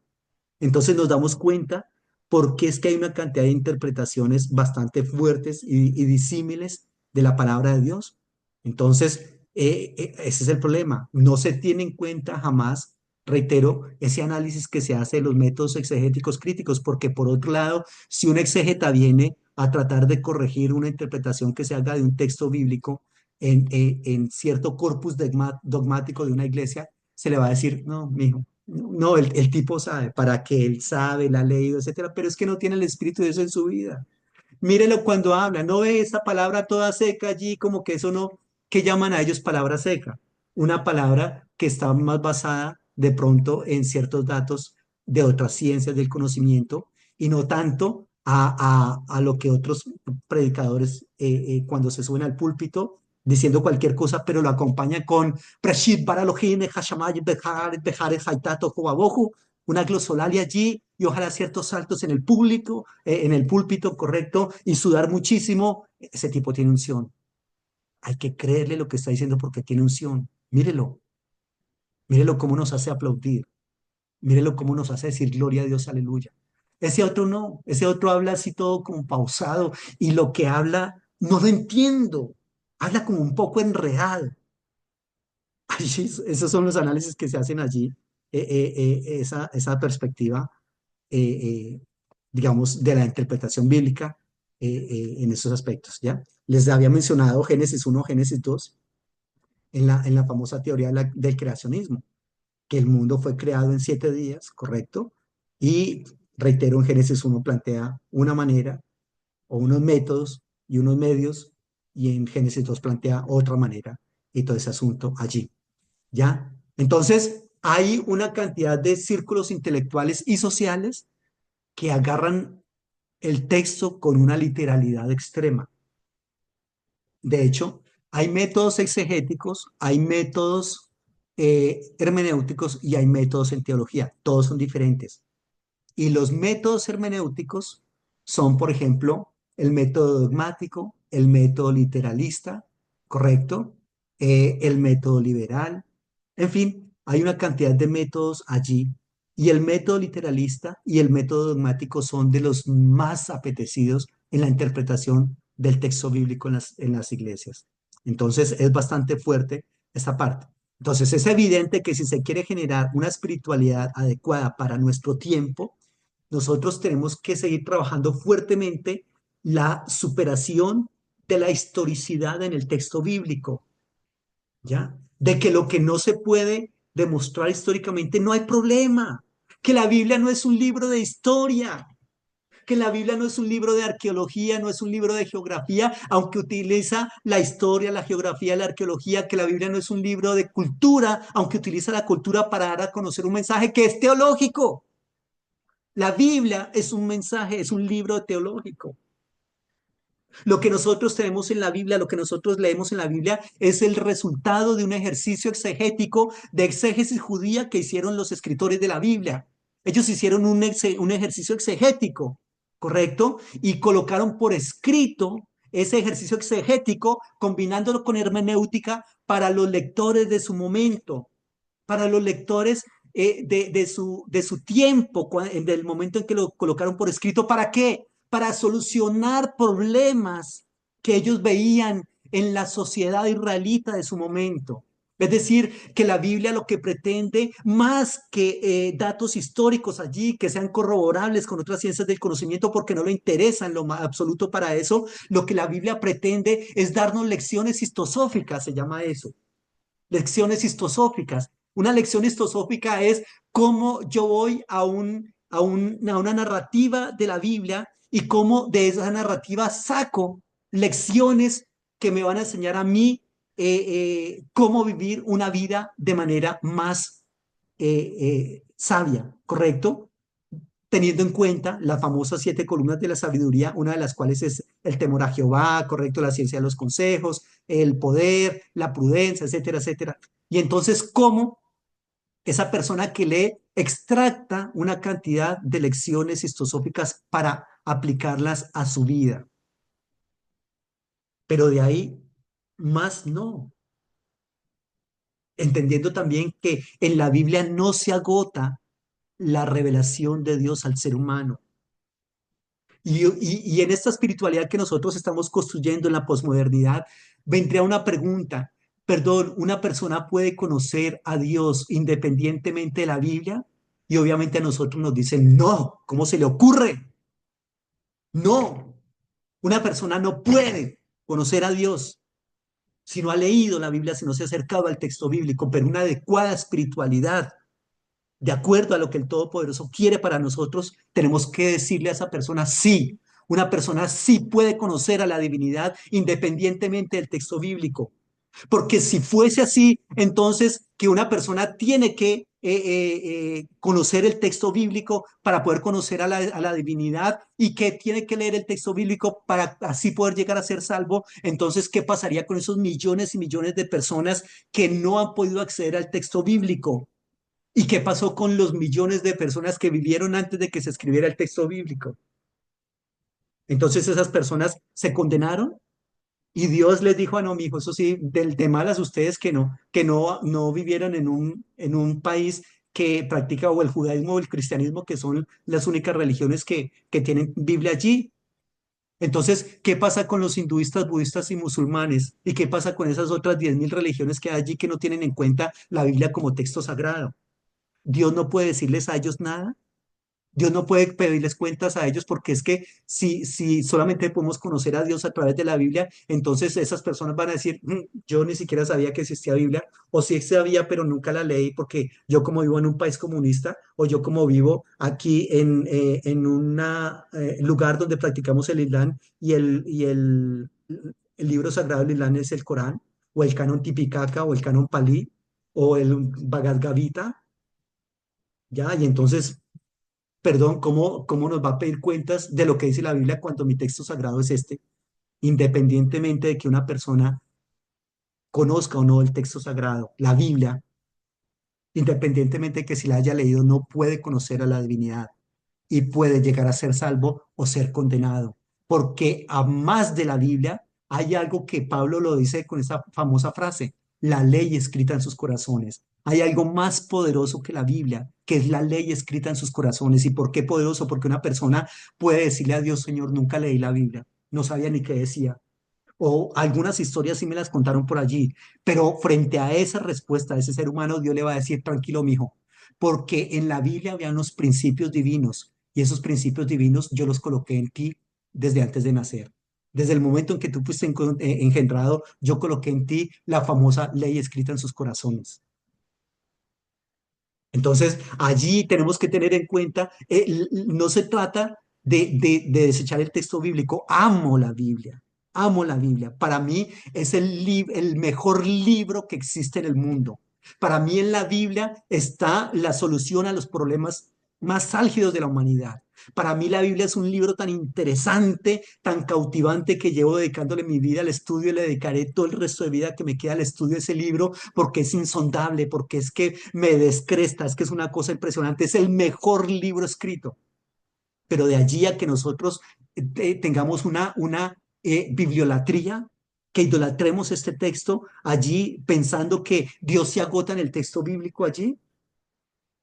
Entonces nos damos cuenta por qué es que hay una cantidad de interpretaciones bastante fuertes y disímiles de la palabra de Dios. Entonces, ese es el problema. No se tiene en cuenta jamás, reitero, ese análisis que se hace de los métodos exegéticos críticos, porque por otro lado, si un exégeta viene a tratar de corregir una interpretación que se haga de un texto bíblico en cierto corpus dogmático de una iglesia, se le va a decir, no, mijo, no, el tipo sabe, para que él sabe, la ha leído, etcétera, pero es que no tiene el espíritu de eso en su vida. Mírelo cuando habla, no ve esa palabra toda seca allí, como que eso no, que llaman a ellos palabra seca. Una palabra que está más basada de pronto en ciertos datos de otras ciencias del conocimiento y no tanto a lo que otros predicadores cuando se suben al púlpito diciendo cualquier cosa, pero lo acompañan con Prashit Baralohin, Hashamay, Behar, Haitato, Joaboju, una glosolalia allí y ojalá ciertos saltos en el público, en el púlpito, correcto, y sudar muchísimo. Ese tipo tiene unción. Hay que creerle lo que está diciendo porque tiene unción. Mírelo, mírelo cómo nos hace aplaudir, mírelo cómo nos hace decir gloria a Dios, aleluya. Ese otro no, ese otro habla así todo como pausado y lo que habla no lo entiendo. Habla como un poco enredado. Esos son los análisis que se hacen allí, esa perspectiva, eh, eh, digamos, de la interpretación bíblica en esos aspectos, ¿ya? Les había mencionado Génesis 1, Génesis 2, en la famosa teoría del creacionismo, que el mundo fue creado en 7 días, ¿correcto? Y reitero, en Génesis 1 plantea una manera o unos métodos y unos medios, y en Génesis 2 plantea otra manera y todo ese asunto allí. ¿Ya? Entonces, hay una cantidad de círculos intelectuales y sociales que agarran el texto con una literalidad extrema. De hecho, hay métodos exegéticos, hay métodos hermenéuticos y hay métodos en teología. Todos son diferentes. Y los métodos hermenéuticos son, por ejemplo, el método dogmático, el método literalista, ¿correcto? El método liberal. En fin, hay una cantidad de métodos allí. Y el método literalista y el método dogmático son de los más apetecidos en la interpretación del texto bíblico en las iglesias. Entonces, es bastante fuerte esta parte. Entonces, es evidente que si se quiere generar una espiritualidad adecuada para nuestro tiempo, nosotros tenemos que seguir trabajando fuertemente la superación de la historicidad en el texto bíblico, ¿ya? De que lo que no se puede demostrar históricamente no hay problema, que la Biblia no es un libro de historia, que la Biblia no es un libro de arqueología, no es un libro de geografía, aunque utiliza la historia, la geografía, la arqueología, que la Biblia no es un libro de cultura, aunque utiliza la cultura para dar a conocer un mensaje que es teológico. La Biblia es un mensaje, es un libro teológico. Lo que nosotros tenemos en la Biblia, lo que nosotros leemos en la Biblia es el resultado de un ejercicio exegético de exégesis judía que hicieron los escritores de la Biblia. Ellos hicieron un ejercicio exegético, ¿correcto? Y colocaron por escrito ese ejercicio exegético combinándolo con hermenéutica para los lectores de su momento, para los lectores de su tiempo, del momento en que lo colocaron por escrito. ¿Para qué? Para solucionar problemas que ellos veían en la sociedad israelita de su momento. Es decir, que la Biblia lo que pretende, más que datos históricos allí que sean corroborables con otras ciencias del conocimiento, porque no le interesa en lo más absoluto para eso, lo que la Biblia pretende es darnos lecciones histosóficas, se llama eso, lecciones histosóficas. Una lección histosófica es cómo yo voy a una narrativa de la Biblia y cómo de esa narrativa saco lecciones que me van a enseñar a mí cómo vivir una vida de manera más sabia, ¿correcto? Teniendo en cuenta las famosas 7 columnas de la sabiduría, una de las cuales es el temor a Jehová, correcto, la ciencia de los consejos, el poder, la prudencia, etcétera, etcétera. Y entonces, ¿cómo esa persona que lee extracta una cantidad de lecciones histosóficas para aplicarlas a su vida? Pero de ahí más no. Entendiendo también que en la Biblia no se agota la revelación de Dios al ser humano. Y en esta espiritualidad que nosotros estamos construyendo en la posmodernidad, vendría una pregunta. Perdón, ¿una persona puede conocer a Dios independientemente de la Biblia? Y obviamente a nosotros nos dicen, no, ¿cómo se le ocurre? No, una persona no puede conocer a Dios si no ha leído la Biblia, si no se ha acercado al texto bíblico, pero una adecuada espiritualidad de acuerdo a lo que el Todopoderoso quiere para nosotros, tenemos que decirle a esa persona sí. Una persona sí puede conocer a la divinidad independientemente del texto bíblico. Porque si fuese así, entonces que una persona tiene que conocer el texto bíblico para poder conocer a la divinidad y que tiene que leer el texto bíblico para así poder llegar a ser salvo, entonces, ¿qué pasaría con esos millones y millones de personas que no han podido acceder al texto bíblico? ¿Y qué pasó con los millones de personas que vivieron antes de que se escribiera el texto bíblico? Entonces esas personas se condenaron y Dios les dijo, ah, no, mijo, eso sí, de malas ustedes que no vivieron en un país que practica o el judaísmo o el cristianismo, que son las únicas religiones que tienen Biblia allí. Entonces, ¿qué pasa con los hinduistas, budistas y musulmanes? ¿Y qué pasa con esas otras 10.000 religiones que hay allí que no tienen en cuenta la Biblia como texto sagrado? Dios no puede decirles a ellos nada. Dios no puede pedirles cuentas a ellos porque es que si solamente podemos conocer a Dios a través de la Biblia, entonces esas personas van a decir, "Mm, yo ni siquiera sabía que existía Biblia, o sí sabía, pero nunca la leí porque yo como vivo en un país comunista, o yo como vivo aquí en un lugar donde practicamos el Islam y el libro sagrado del Islam es el Corán, o el canon Tipicaka, o el canon Palí, o el Bhagavad Gita, ¿ya? Y entonces perdón, ¿cómo nos va a pedir cuentas de lo que dice la Biblia cuando mi texto sagrado es este? Independientemente de que una persona conozca o no el texto sagrado, la Biblia, independientemente de que si la haya leído, no puede conocer a la divinidad y puede llegar a ser salvo o ser condenado. Porque a más de la Biblia hay algo que Pablo lo dice con esa famosa frase, la ley escrita en sus corazones. Hay algo más poderoso que la Biblia, que es la ley escrita en sus corazones. ¿Y por qué poderoso? Porque una persona puede decirle a Dios, Señor, nunca leí la Biblia, no sabía ni qué decía, o algunas historias sí me las contaron por allí, pero frente a esa respuesta de ese ser humano, Dios le va a decir, tranquilo, mijo, porque en la Biblia había unos principios divinos y esos principios divinos yo los coloqué en ti desde antes de nacer. Desde el momento en que tú fuiste engendrado, yo coloqué en ti la famosa ley escrita en sus corazones. Entonces, allí tenemos que tener en cuenta, no se trata de desechar el texto bíblico. Amo la Biblia, amo la Biblia. Para mí es el mejor libro que existe en el mundo. Para mí en la Biblia está la solución a los problemas más álgidos de la humanidad. Para mí la Biblia es un libro tan interesante, tan cautivante que llevo dedicándole mi vida al estudio y le dedicaré todo el resto de vida que me queda al estudio de ese libro porque es insondable, porque es que me descresta, es que es una cosa impresionante, es el mejor libro escrito. Pero de allí a que nosotros tengamos una bibliolatría, que idolatremos este texto allí pensando que Dios se agota en el texto bíblico allí,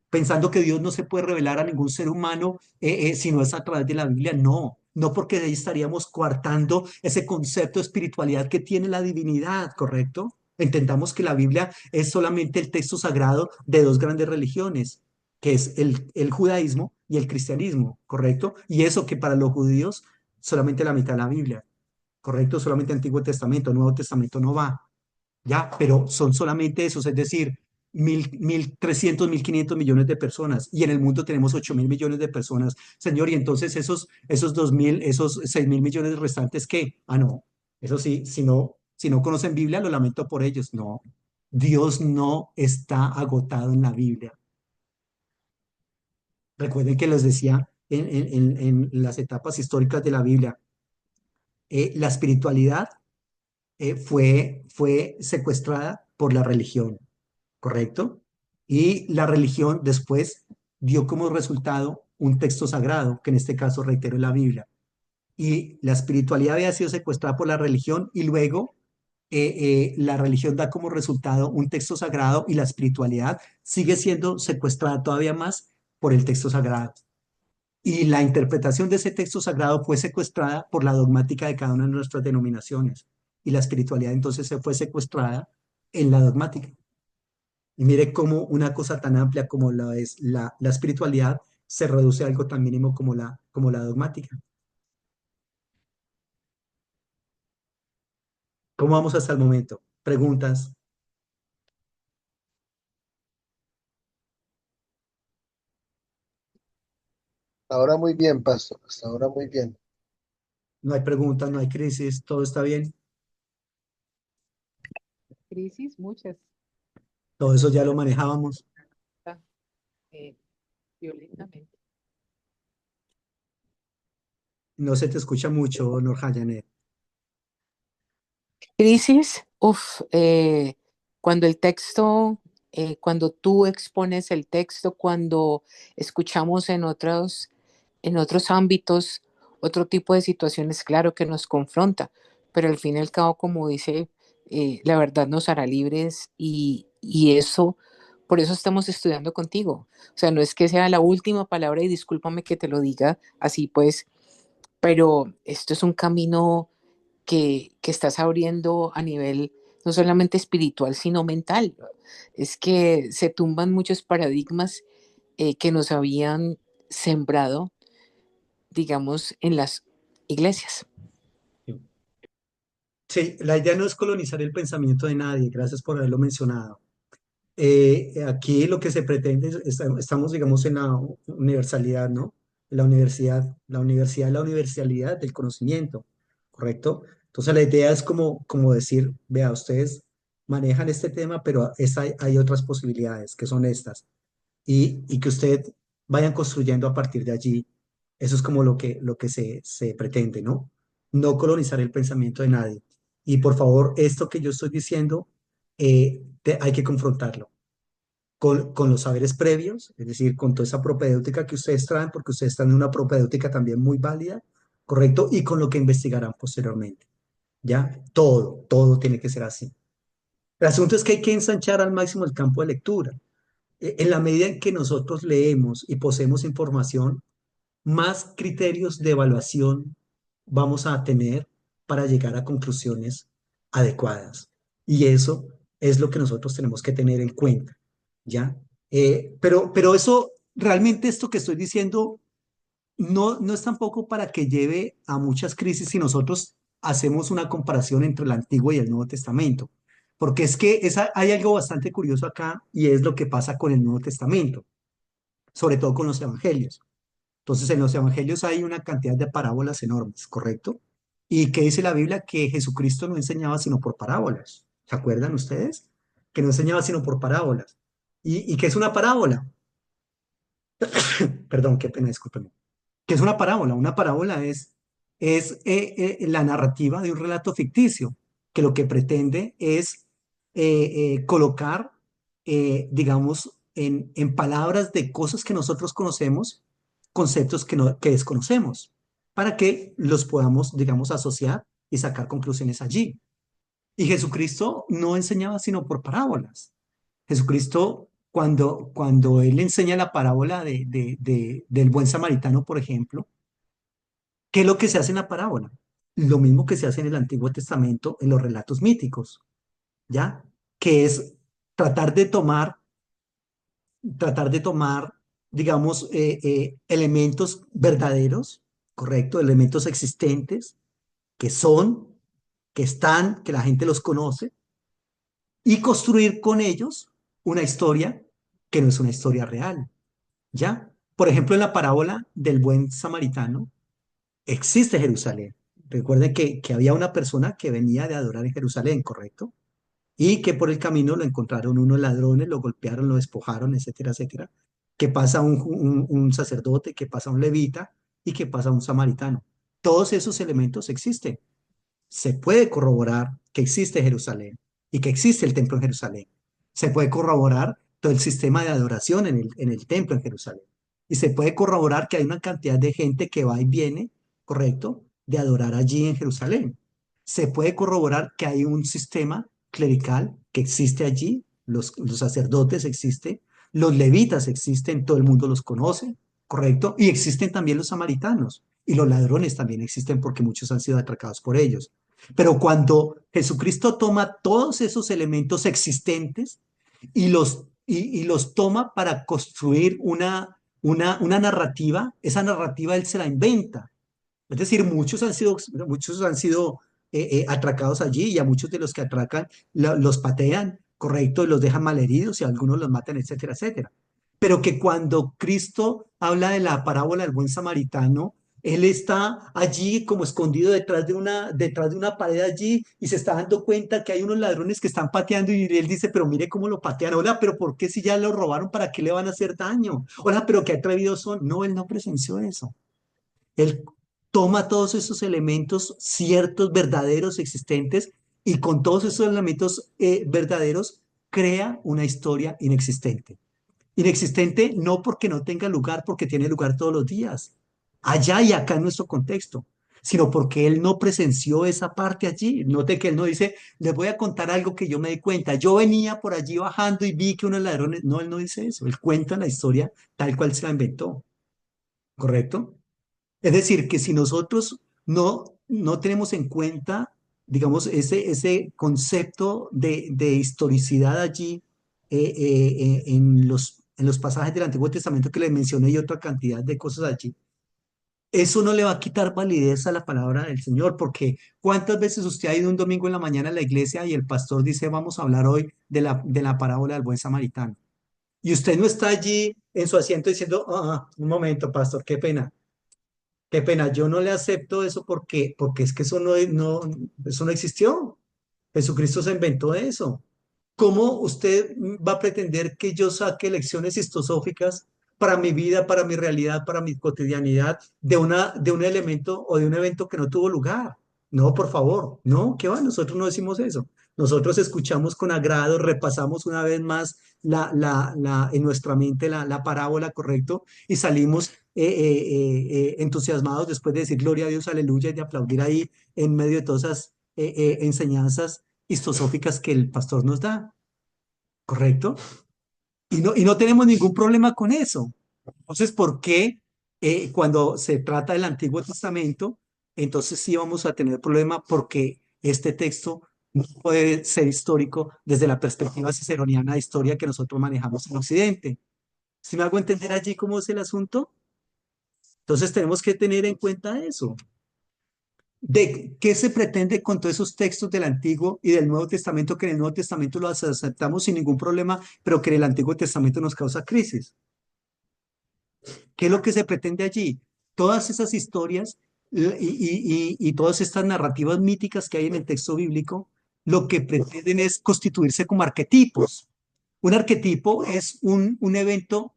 pensando que Dios no se puede revelar a ningún ser humano si no es a través de la Biblia. No, no, porque de ahí estaríamos coartando ese concepto de espiritualidad que tiene la divinidad, ¿correcto? Entendamos que la Biblia es solamente el texto sagrado de dos grandes religiones, que es el judaísmo y el cristianismo, ¿correcto? Y eso que para los judíos solamente la mitad de la Biblia, ¿correcto? Solamente Antiguo Testamento, Nuevo Testamento no va, ¿ya? Pero son solamente esos, es decir, 1.300, 1.500 millones de personas, y en el mundo tenemos 8.000 millones de personas, señor, y entonces esos 2.000, esos 6.000 millones restantes, ¿qué? Ah, no, eso sí, si no conocen Biblia, lo lamento por ellos, no, Dios no está agotado en la Biblia. Recuerden que les decía en las etapas históricas de la Biblia, la espiritualidad fue secuestrada por la religión, ¿correcto? Y la religión después dio como resultado un texto sagrado, que en este caso, reitero, es la Biblia. Y la espiritualidad había sido secuestrada por la religión y luego la religión da como resultado un texto sagrado y la espiritualidad sigue siendo secuestrada todavía más por el texto sagrado. Y la interpretación de ese texto sagrado fue secuestrada por la dogmática de cada una de nuestras denominaciones. Y la espiritualidad entonces se fue secuestrada en la dogmática. Y mire cómo una cosa tan amplia como la es la espiritualidad se reduce a algo tan mínimo como la dogmática. ¿Cómo vamos hasta el momento? Preguntas. Ahora muy bien, Pastor, hasta ahora muy bien. No hay preguntas, no hay crisis, todo está bien. Crisis, muchas, Todo eso ya lo manejábamos. eh, violentamente. No se te escucha mucho, Norja Janet. Crisis, cuando el texto, cuando tú expones el texto, cuando escuchamos en otros ámbitos, otro tipo de situaciones, claro que nos confronta, pero al fin y al cabo, como dice, la verdad nos hará libres y eso, por eso estamos estudiando contigo. O sea, no es que sea la última palabra y discúlpame que te lo diga así, pues, pero esto es un camino que estás abriendo a nivel no solamente espiritual, sino mental. Es que se tumban muchos paradigmas que nos habían sembrado, digamos, en las iglesias. Sí, la idea no es colonizar el pensamiento de nadie, gracias por haberlo mencionado. Aquí lo que se pretende estamos, digamos, en la universalidad, ¿no? La universalidad del conocimiento, ¿correcto? Entonces la idea es como decir, vea, ustedes manejan este tema, pero hay otras posibilidades que son estas, y que ustedes vayan construyendo a partir de allí. Eso es como lo que se pretende, ¿no? No colonizar el pensamiento de nadie. Y por favor, esto que yo estoy diciendo, hay que confrontarlo con los saberes previos, es decir, con toda esa propedéutica que ustedes traen, porque ustedes traen una propedéutica también muy válida, ¿correcto? Y con lo que investigarán posteriormente, ¿ya? Todo tiene que ser así. El asunto es que hay que ensanchar al máximo el campo de lectura. En la medida en que nosotros leemos y poseemos información, más criterios de evaluación vamos a tener para llegar a conclusiones adecuadas. Y eso es lo que nosotros tenemos que tener en cuenta, ¿ya? Pero eso, realmente esto que estoy diciendo, no es tampoco para que lleve a muchas crisis si nosotros hacemos una comparación entre el Antiguo y el Nuevo Testamento. Porque es que hay algo bastante curioso acá y es lo que pasa con el Nuevo Testamento, sobre todo con los evangelios. Entonces, en los evangelios hay una cantidad de parábolas enormes, ¿correcto? ¿Y qué dice la Biblia? Que Jesucristo no enseñaba sino por parábolas. ¿Se acuerdan ustedes? Que no enseñaba sino por parábolas. ¿Y qué es una parábola? Perdón, qué pena, discúlpenme. ¿Qué es una parábola? Una parábola es la narrativa de un relato ficticio, que lo que pretende es colocar, digamos, en palabras de cosas que nosotros conocemos, conceptos que desconocemos, para que los podamos, digamos, asociar y sacar conclusiones allí. Y Jesucristo no enseñaba sino por parábolas. Jesucristo, cuando él enseña la parábola del buen samaritano, por ejemplo, ¿qué es lo que se hace en la parábola? Lo mismo que se hace en el Antiguo Testamento en los relatos míticos. ¿ya? Que es tratar de tomar, tratar de tomar, digamos, elementos verdaderos, ¿correcto? Elementos existentes, que son, que están, que la gente los conoce, y construir con ellos una historia que no es una historia real, ¿ya? Por ejemplo, en la parábola del buen samaritano, existe Jerusalén. Recuerden que había una persona que venía de adorar en Jerusalén, ¿correcto? Y que por el camino lo encontraron unos ladrones, lo golpearon, lo despojaron, etcétera, etcétera. Que pasa un sacerdote, que pasa un levita y que pasa un samaritano. Todos esos elementos existen. Se puede corroborar que existe Jerusalén y que existe el templo en Jerusalén. Se puede corroborar todo el sistema de adoración en el templo en Jerusalén. Y se puede corroborar que hay una cantidad de gente que va y viene, ¿correcto?, de adorar allí en Jerusalén. Se puede corroborar que hay un sistema clerical que existe allí, los sacerdotes existen, los levitas existen, todo el mundo los conoce, ¿correcto? Y existen también los samaritanos. Y los ladrones también existen porque muchos han sido atracados por ellos. Pero cuando Jesucristo toma todos esos elementos existentes y los toma para construir una narrativa, esa narrativa él se la inventa. Es decir, muchos han sido atracados allí y a muchos de los que atracan los patean, correcto, y los dejan malheridos y a algunos los matan, etcétera, etcétera. Pero que cuando Cristo habla de la parábola del buen samaritano, él está allí como escondido detrás de una pared allí y se está dando cuenta que hay unos ladrones que están pateando y él dice, pero mire cómo lo patean. Hola, pero ¿por qué si ya lo robaron? ¿Para qué le van a hacer daño? Hola, pero qué atrevidos son. No, él no presenció eso. Él toma todos esos elementos ciertos, verdaderos, existentes, y con todos esos elementos verdaderos crea una historia inexistente. Inexistente no porque no tenga lugar, porque tiene lugar todos los días, allá y acá en nuestro contexto, sino porque él no presenció esa parte allí. Note que él no dice, les voy a contar algo que yo me di cuenta. Yo venía por allí bajando y vi que unos ladrones. No, él no dice eso. Él cuenta la historia tal cual se la inventó. ¿Correcto? Es decir, que si nosotros no tenemos en cuenta, digamos, ese concepto de historicidad allí en los pasajes del Antiguo Testamento que les mencioné y otra cantidad de cosas allí, eso no le va a quitar validez a la palabra del Señor, porque ¿cuántas veces usted ha ido un domingo en la mañana a la iglesia y el pastor dice, vamos a hablar hoy de la parábola del buen samaritano? Y usted no está allí en su asiento diciendo, un momento, pastor, qué pena. Qué pena, yo no le acepto eso porque es que eso no existió. Jesucristo se inventó eso. ¿Cómo usted va a pretender que yo saque lecciones histosóficas para mi vida, para mi realidad, para mi cotidianidad de un elemento o de un evento que no tuvo lugar? No, por favor, no, ¿qué va? Nosotros no decimos eso. Nosotros escuchamos con agrado, repasamos una vez más en nuestra mente la parábola, ¿correcto? Y salimos entusiasmados después de decir gloria a Dios, aleluya, y de aplaudir ahí en medio de todas esas enseñanzas histosóficas que el pastor nos da, ¿correcto? Y no tenemos ningún problema con eso. Entonces, ¿por qué cuando se trata del Antiguo Testamento, entonces sí vamos a tener problema porque este texto no puede ser histórico desde la perspectiva ciceroniana de historia que nosotros manejamos en Occidente? ¿Sí me hago entender allí cómo es el asunto? Entonces tenemos que tener en cuenta eso. ¿De qué se pretende con todos esos textos del Antiguo y del Nuevo Testamento, que en el Nuevo Testamento los aceptamos sin ningún problema, pero que en el Antiguo Testamento nos causa crisis? ¿Qué es lo que se pretende allí? Todas esas historias y todas estas narrativas míticas que hay en el texto bíblico, lo que pretenden es constituirse como arquetipos. Un arquetipo es un evento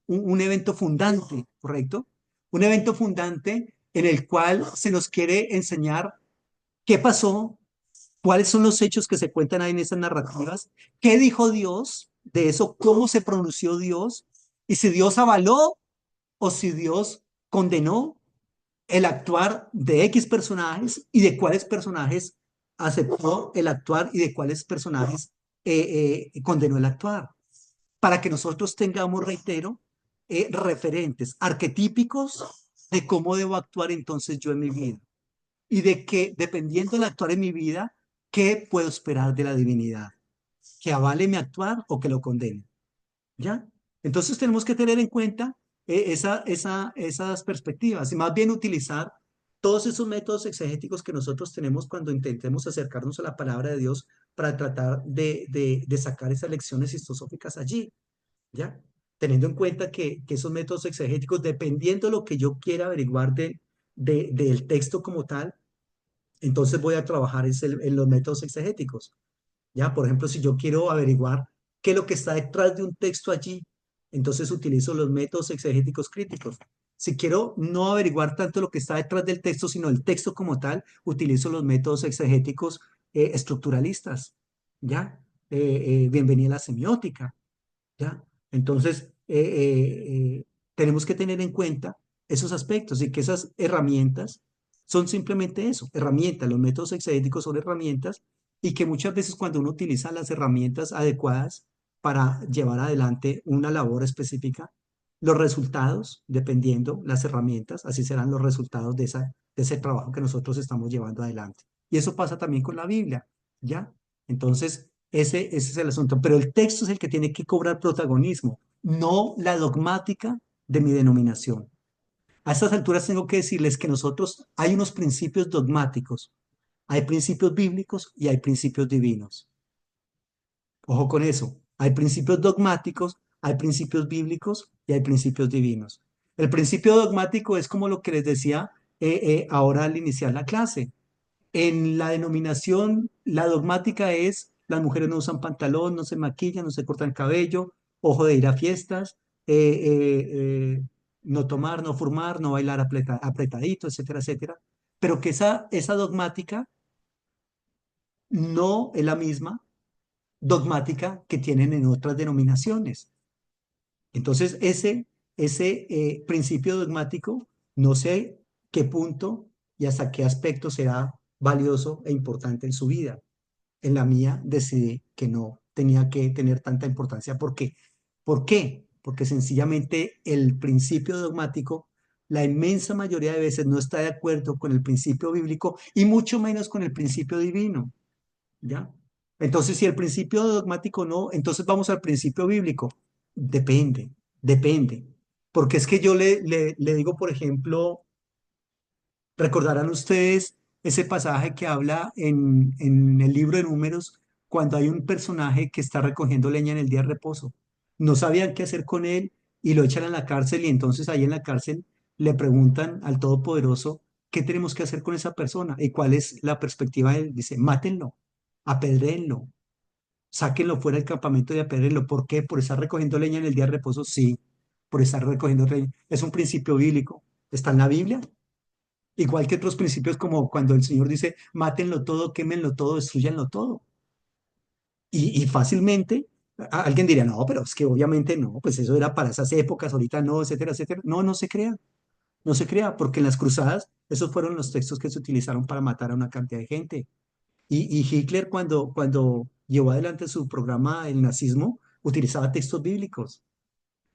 fundante, ¿correcto? Un evento fundante en el cual se nos quiere enseñar qué pasó, cuáles son los hechos que se cuentan ahí en esas narrativas, qué dijo Dios de eso, cómo se pronunció Dios, y si Dios avaló o si Dios condenó el actuar de X personajes y de cuáles personajes aceptó el actuar y de cuáles personajes condenó el actuar. Para que nosotros tengamos, reitero, referentes arquetípicos de cómo debo actuar entonces yo en mi vida y de que, dependiendo del actuar en mi vida, qué puedo esperar de la divinidad. que avale mi actuar o que lo condene. ¿Ya? Entonces tenemos que tener en cuenta esas perspectivas y más bien utilizar todos esos métodos exegéticos que nosotros tenemos cuando intentemos acercarnos a la palabra de Dios para tratar de sacar esas lecciones filosóficas allí, ¿ya? Teniendo en cuenta que esos métodos exegéticos, dependiendo de lo que yo quiera averiguar del texto como tal, entonces voy a trabajar en los métodos exegéticos. ¿Ya? Por ejemplo, si yo quiero averiguar qué es lo que está detrás de un texto allí, entonces utilizo los métodos exegéticos críticos. Si quiero no averiguar tanto lo que está detrás del texto, sino el texto como tal, utilizo los métodos exegéticos estructuralistas. ¿Ya? Bienvenida a la semiótica. ¿Ya? Entonces, tenemos que tener en cuenta esos aspectos y que esas herramientas son simplemente eso, herramientas. Los métodos exegéticos son herramientas y que muchas veces cuando uno utiliza las herramientas adecuadas para llevar adelante una labor específica, los resultados, dependiendo las herramientas, así serán los resultados de ese trabajo que nosotros estamos llevando adelante. Y eso pasa también con la Biblia, ¿ya? Entonces, ese es el asunto. Pero el texto es el que tiene que cobrar protagonismo, no la dogmática de mi denominación. A estas alturas tengo que decirles que nosotros hay unos principios dogmáticos, hay principios bíblicos y hay principios divinos. Ojo con eso. Hay principios dogmáticos, hay principios bíblicos y hay principios divinos. El principio dogmático es como lo que les decía ahora al iniciar la clase. En la denominación, la dogmática es, las mujeres no usan pantalón, no se maquillan, no se cortan el cabello, ojo de ir a fiestas, eh, no tomar, no fumar, no bailar apretadito, etcétera, etcétera. Pero que esa dogmática no es la misma dogmática que tienen en otras denominaciones. Entonces, ese principio dogmático, no sé qué punto y hasta qué aspecto será valioso e importante en su vida. En la mía decidí que no tenía que tener tanta importancia. ¿Por qué? ¿Por qué? Porque sencillamente el principio dogmático, la inmensa mayoría de veces no está de acuerdo con el principio bíblico y mucho menos con el principio divino. ¿Ya? Entonces, si el principio dogmático no, entonces vamos al principio bíblico. Depende, depende. Porque es que yo le digo, por ejemplo, recordarán ustedes ese pasaje que habla en el libro de Números cuando hay un personaje que está recogiendo leña en el día de reposo. No sabían qué hacer con él y lo echan a la cárcel y entonces ahí en la cárcel le preguntan al Todopoderoso, ¿qué tenemos que hacer con esa persona? ¿Y cuál es la perspectiva de él? Dice, mátenlo, apedréenlo, sáquenlo fuera del campamento y apedréenlo. ¿Por qué? ¿Por estar recogiendo leña en el día de reposo? Sí, por estar recogiendo leña. Es un principio bíblico. ¿Está en la Biblia? Igual que otros principios como cuando el Señor dice, mátenlo todo, quémenlo todo, destruyanlo todo. Y fácilmente alguien diría, no, pero es que obviamente no, pues eso era para esas épocas, ahorita no, etcétera, etcétera. No, no se crea, no se crea, porque en las cruzadas esos fueron los textos que se utilizaron para matar a una cantidad de gente. Y Hitler cuando llevó adelante su programa, el nazismo, utilizaba textos bíblicos.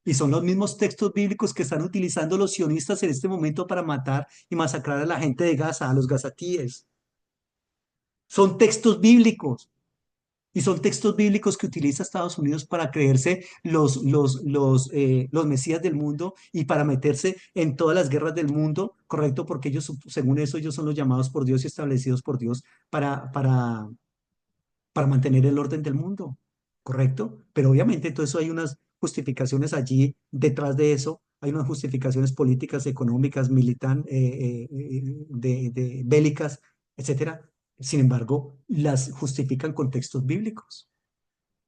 Y son los mismos textos bíblicos que están utilizando los sionistas en este momento para matar y masacrar a la gente de Gaza, a los gazatíes. Son textos bíblicos. Y son textos bíblicos que utiliza Estados Unidos para creerse los mesías del mundo y para meterse en todas las guerras del mundo, ¿correcto? Porque ellos, según eso, ellos son los llamados por Dios y establecidos por Dios para mantener el orden del mundo, ¿correcto? Pero obviamente entonces hay unas justificaciones allí detrás de eso, hay unas justificaciones políticas, económicas, de bélicas, etcétera. Sin embargo, las justifican con textos bíblicos.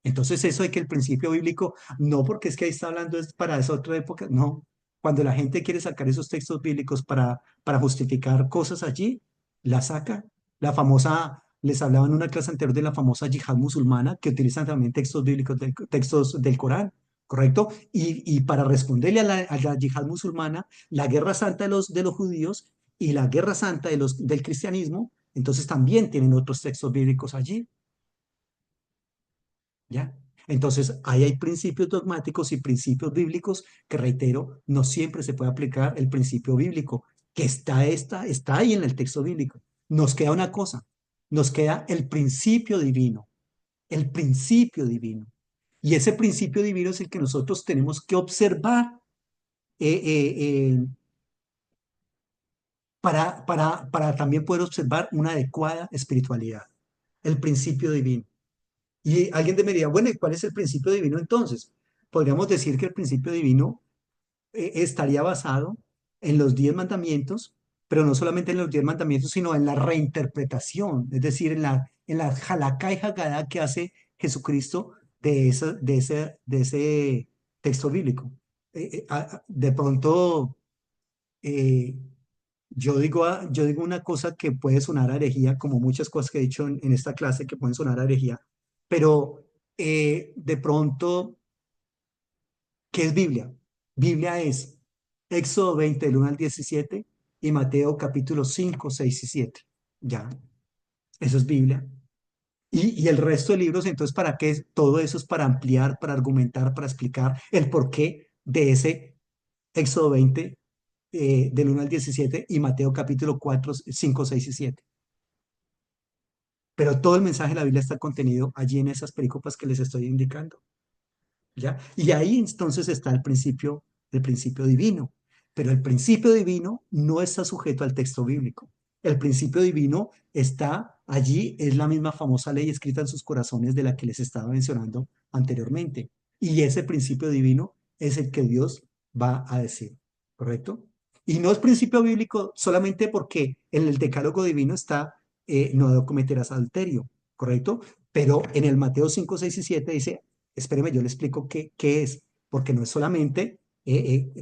Entonces eso de que el principio bíblico, no porque es que ahí está hablando es para esa otra época, no. Cuando la gente quiere sacar esos textos bíblicos para justificar cosas allí, la saca. La famosa, les hablaba en una clase anterior de la famosa yihad musulmana, que utilizan también textos bíblicos, textos del Corán, ¿correcto? Y para responderle a la yihad musulmana, la guerra santa de los judíos y la guerra santa del cristianismo, entonces también tienen otros textos bíblicos allí. ¿Ya? Entonces, ahí hay principios dogmáticos y principios bíblicos que, reitero, no siempre se puede aplicar el principio bíblico, que está ahí en el texto bíblico. Nos queda una cosa, nos queda el principio divino. el principio divino. Y ese principio divino es el que nosotros tenemos que observar eh, eh, eh, para también poder observar una adecuada espiritualidad, el principio divino. Y alguien me diría, bueno, ¿y cuál es el principio divino entonces? Podríamos decir que el principio divino estaría basado en los 10 mandamientos, pero no solamente en los 10 mandamientos, sino en la reinterpretación, es decir, en la jalacá y jagadá que hace Jesucristo de ese texto bíblico. De pronto, eh, yo digo una cosa que puede sonar a herejía, como muchas cosas que he dicho en esta clase que pueden sonar a herejía, pero de pronto, ¿qué es Biblia? Biblia es Éxodo 20, del 1 al 17 y Mateo capítulo 5, 6 y 7. Ya, eso es Biblia. Y el resto de libros, entonces, ¿para qué? Todo eso es para ampliar, para argumentar, para explicar el porqué de ese Éxodo 20, del 1 al 17 y Mateo capítulo 4, 5, 6 y 7. Pero todo el mensaje de la Biblia está contenido allí en esas perícopas que les estoy indicando. ¿Ya? Y ahí entonces está el principio divino. Pero el principio divino no está sujeto al texto bíblico. El principio divino está allí, es la misma famosa ley escrita en sus corazones de la que les estaba mencionando anteriormente. Y ese principio divino es el que Dios va a decir, ¿correcto? Y no es principio bíblico solamente porque en el decálogo divino está, no cometerás adulterio, ¿correcto? Pero en el Mateo 5, 6 y 7 dice, espéreme, yo le explico qué es, porque no es solamente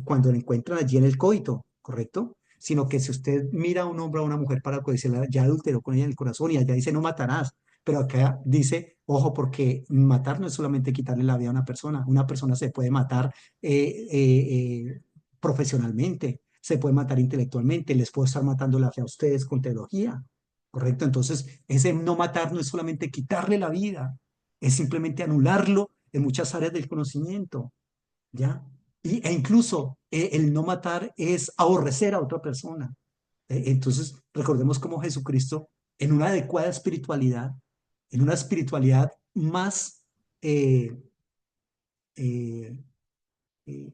cuando lo encuentran allí en el coito, ¿correcto? Sino que si usted mira a un hombre o a una mujer para codiciarla, ya adulteró con ella en el corazón y allá dice no matarás, pero acá dice, ojo, porque matar no es solamente quitarle la vida a una persona se puede matar profesionalmente, se puede matar intelectualmente, les puede estar matando la fe a ustedes con teología, ¿correcto? Entonces, ese no matar no es solamente quitarle la vida, es simplemente anularlo en muchas áreas del conocimiento, ¿ya? E incluso el no matar es aborrecer a otra persona. Entonces, recordemos cómo Jesucristo, en una adecuada espiritualidad, en una espiritualidad más, eh, eh, eh,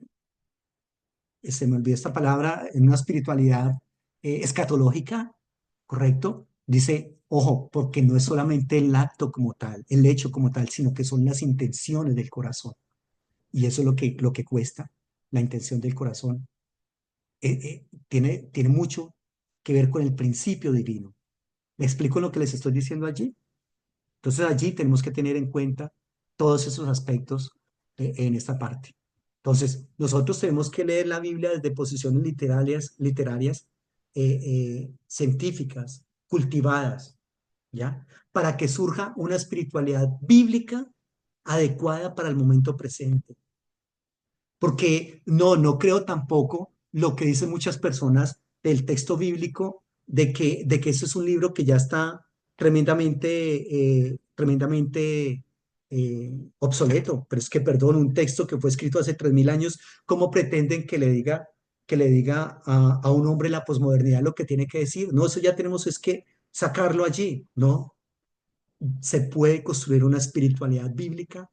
se me olvidó esta palabra, en una espiritualidad escatológica, ¿correcto? Dice, ojo, porque no es solamente el acto como tal, el hecho como tal, sino que son las intenciones del corazón. Y eso es lo que cuesta, la intención del corazón. Tiene mucho que ver con el principio divino. ¿Me explico lo que les estoy diciendo allí? Entonces allí tenemos que tener en cuenta todos esos aspectos en esta parte. Entonces, nosotros tenemos que leer la Biblia desde posiciones literarias científicas, cultivadas, ¿ya? Para que surja una espiritualidad bíblica adecuada para el momento presente. Porque no creo tampoco lo que dicen muchas personas del texto bíblico, de que eso es un libro que ya está tremendamente obsoleto. Pero es que, perdón, un texto que fue escrito hace 3000 años, ¿cómo pretenden que le diga a un hombre la posmodernidad lo que tiene que decir? No, eso ya tenemos es que sacarlo allí, ¿no? Se puede construir una espiritualidad bíblica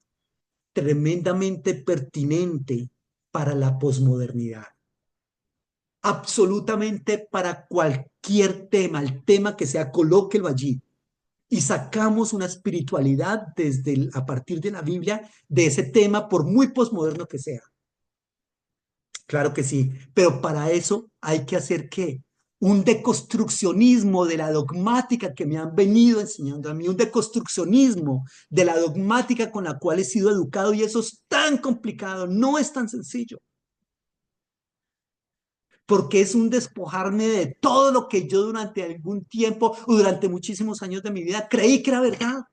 tremendamente pertinente para la posmodernidad, absolutamente para cualquier tema, el tema que sea, colóquelo allí. Y sacamos una espiritualidad a partir de la Biblia de ese tema, por muy posmoderno que sea. Claro que sí, pero para eso hay que hacer ¿qué? Un deconstruccionismo de la dogmática que me han venido enseñando a mí, un deconstruccionismo de la dogmática con la cual he sido educado, y eso es tan complicado, no es tan sencillo, porque es un despojarme de todo lo que yo durante algún tiempo o durante muchísimos años de mi vida creí que era verdad.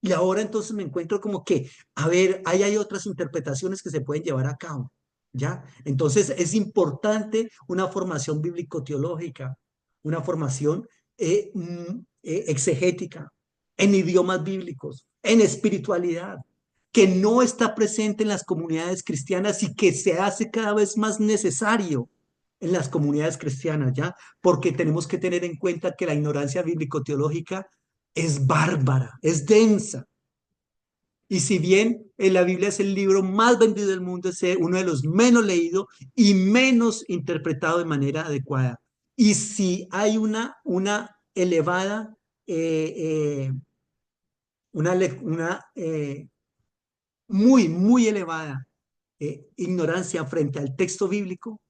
Y ahora entonces me encuentro como que, a ver, ahí hay otras interpretaciones que se pueden llevar a cabo, ¿ya? Entonces es importante una formación bíblico-teológica, una formación exegética, en idiomas bíblicos, en espiritualidad, que no está presente en las comunidades cristianas y que se hace cada vez más necesario en las comunidades cristianas, ¿ya? Porque tenemos que tener en cuenta que la ignorancia bíblico-teológica es bárbara, es densa. Y si bien la Biblia es el libro más vendido del mundo, es uno de los menos leídos y menos interpretado de manera adecuada. Y si hay una elevada, una muy elevada ignorancia frente al texto bíblico,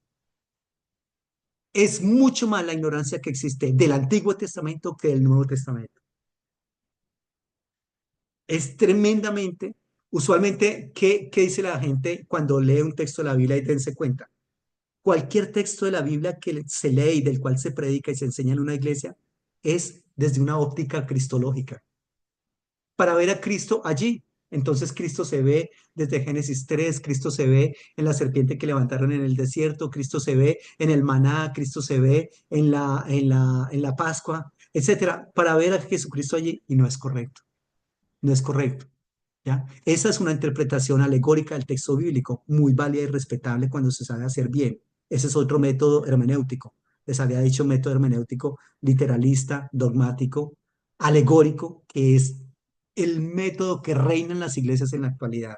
es mucho más la ignorancia que existe del Antiguo Testamento que del Nuevo Testamento. Es tremendamente, usualmente, ¿qué dice la gente cuando lee un texto de la Biblia y dense cuenta? Cualquier texto de la Biblia que se lee y del cual se predica y se enseña en una iglesia es desde una óptica cristológica, para ver a Cristo allí. Entonces Cristo se ve desde Génesis 3, Cristo se ve en la serpiente que levantaron en el desierto, Cristo se ve en el maná, Cristo se ve en la Pascua, etcétera, para ver a Jesucristo allí y no es correcto, no es correcto. ¿Ya? Esa es una interpretación alegórica del texto bíblico, muy válida y respetable cuando se sabe hacer bien. Ese es otro método hermenéutico. Les había dicho método hermenéutico literalista, dogmático, alegórico, que es el método que reina en las iglesias en la actualidad.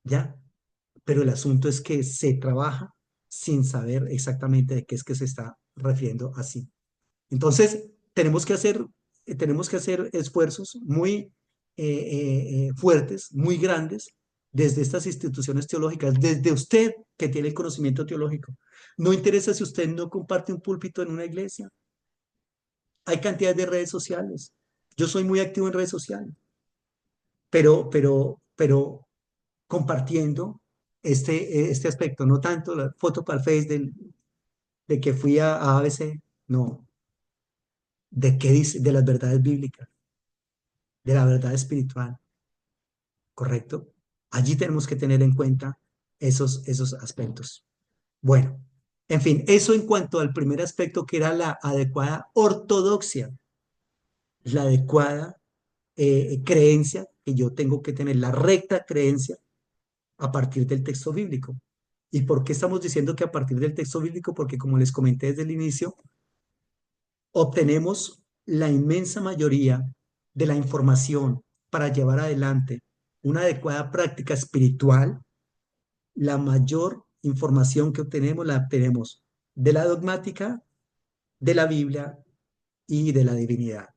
¿Ya? Pero el asunto es que se trabaja sin saber exactamente de qué es que se está refiriendo así. Entonces, tenemos que hacer esfuerzos muy fuertes, muy grandes, desde estas instituciones teológicas, desde usted que tiene el conocimiento teológico. No interesa si usted no comparte un púlpito en una iglesia. Hay cantidad de redes sociales. Yo soy muy activo en redes sociales, pero compartiendo este aspecto, no tanto la foto para el Face de que fui a ABC, no, de qué dice, de las verdades bíblicas, de la verdad espiritual, ¿correcto? Allí tenemos que tener en cuenta esos aspectos. Bueno, en fin, eso en cuanto al primer aspecto que era la adecuada ortodoxia, la adecuada creencia que yo tengo que tener, la recta creencia a partir del texto bíblico. ¿Y por qué estamos diciendo que a partir del texto bíblico? Porque como les comenté desde el inicio, obtenemos la inmensa mayoría de la información para llevar adelante una adecuada práctica espiritual. La mayor información que obtenemos la obtenemos de la dogmática, de la Biblia y de la divinidad.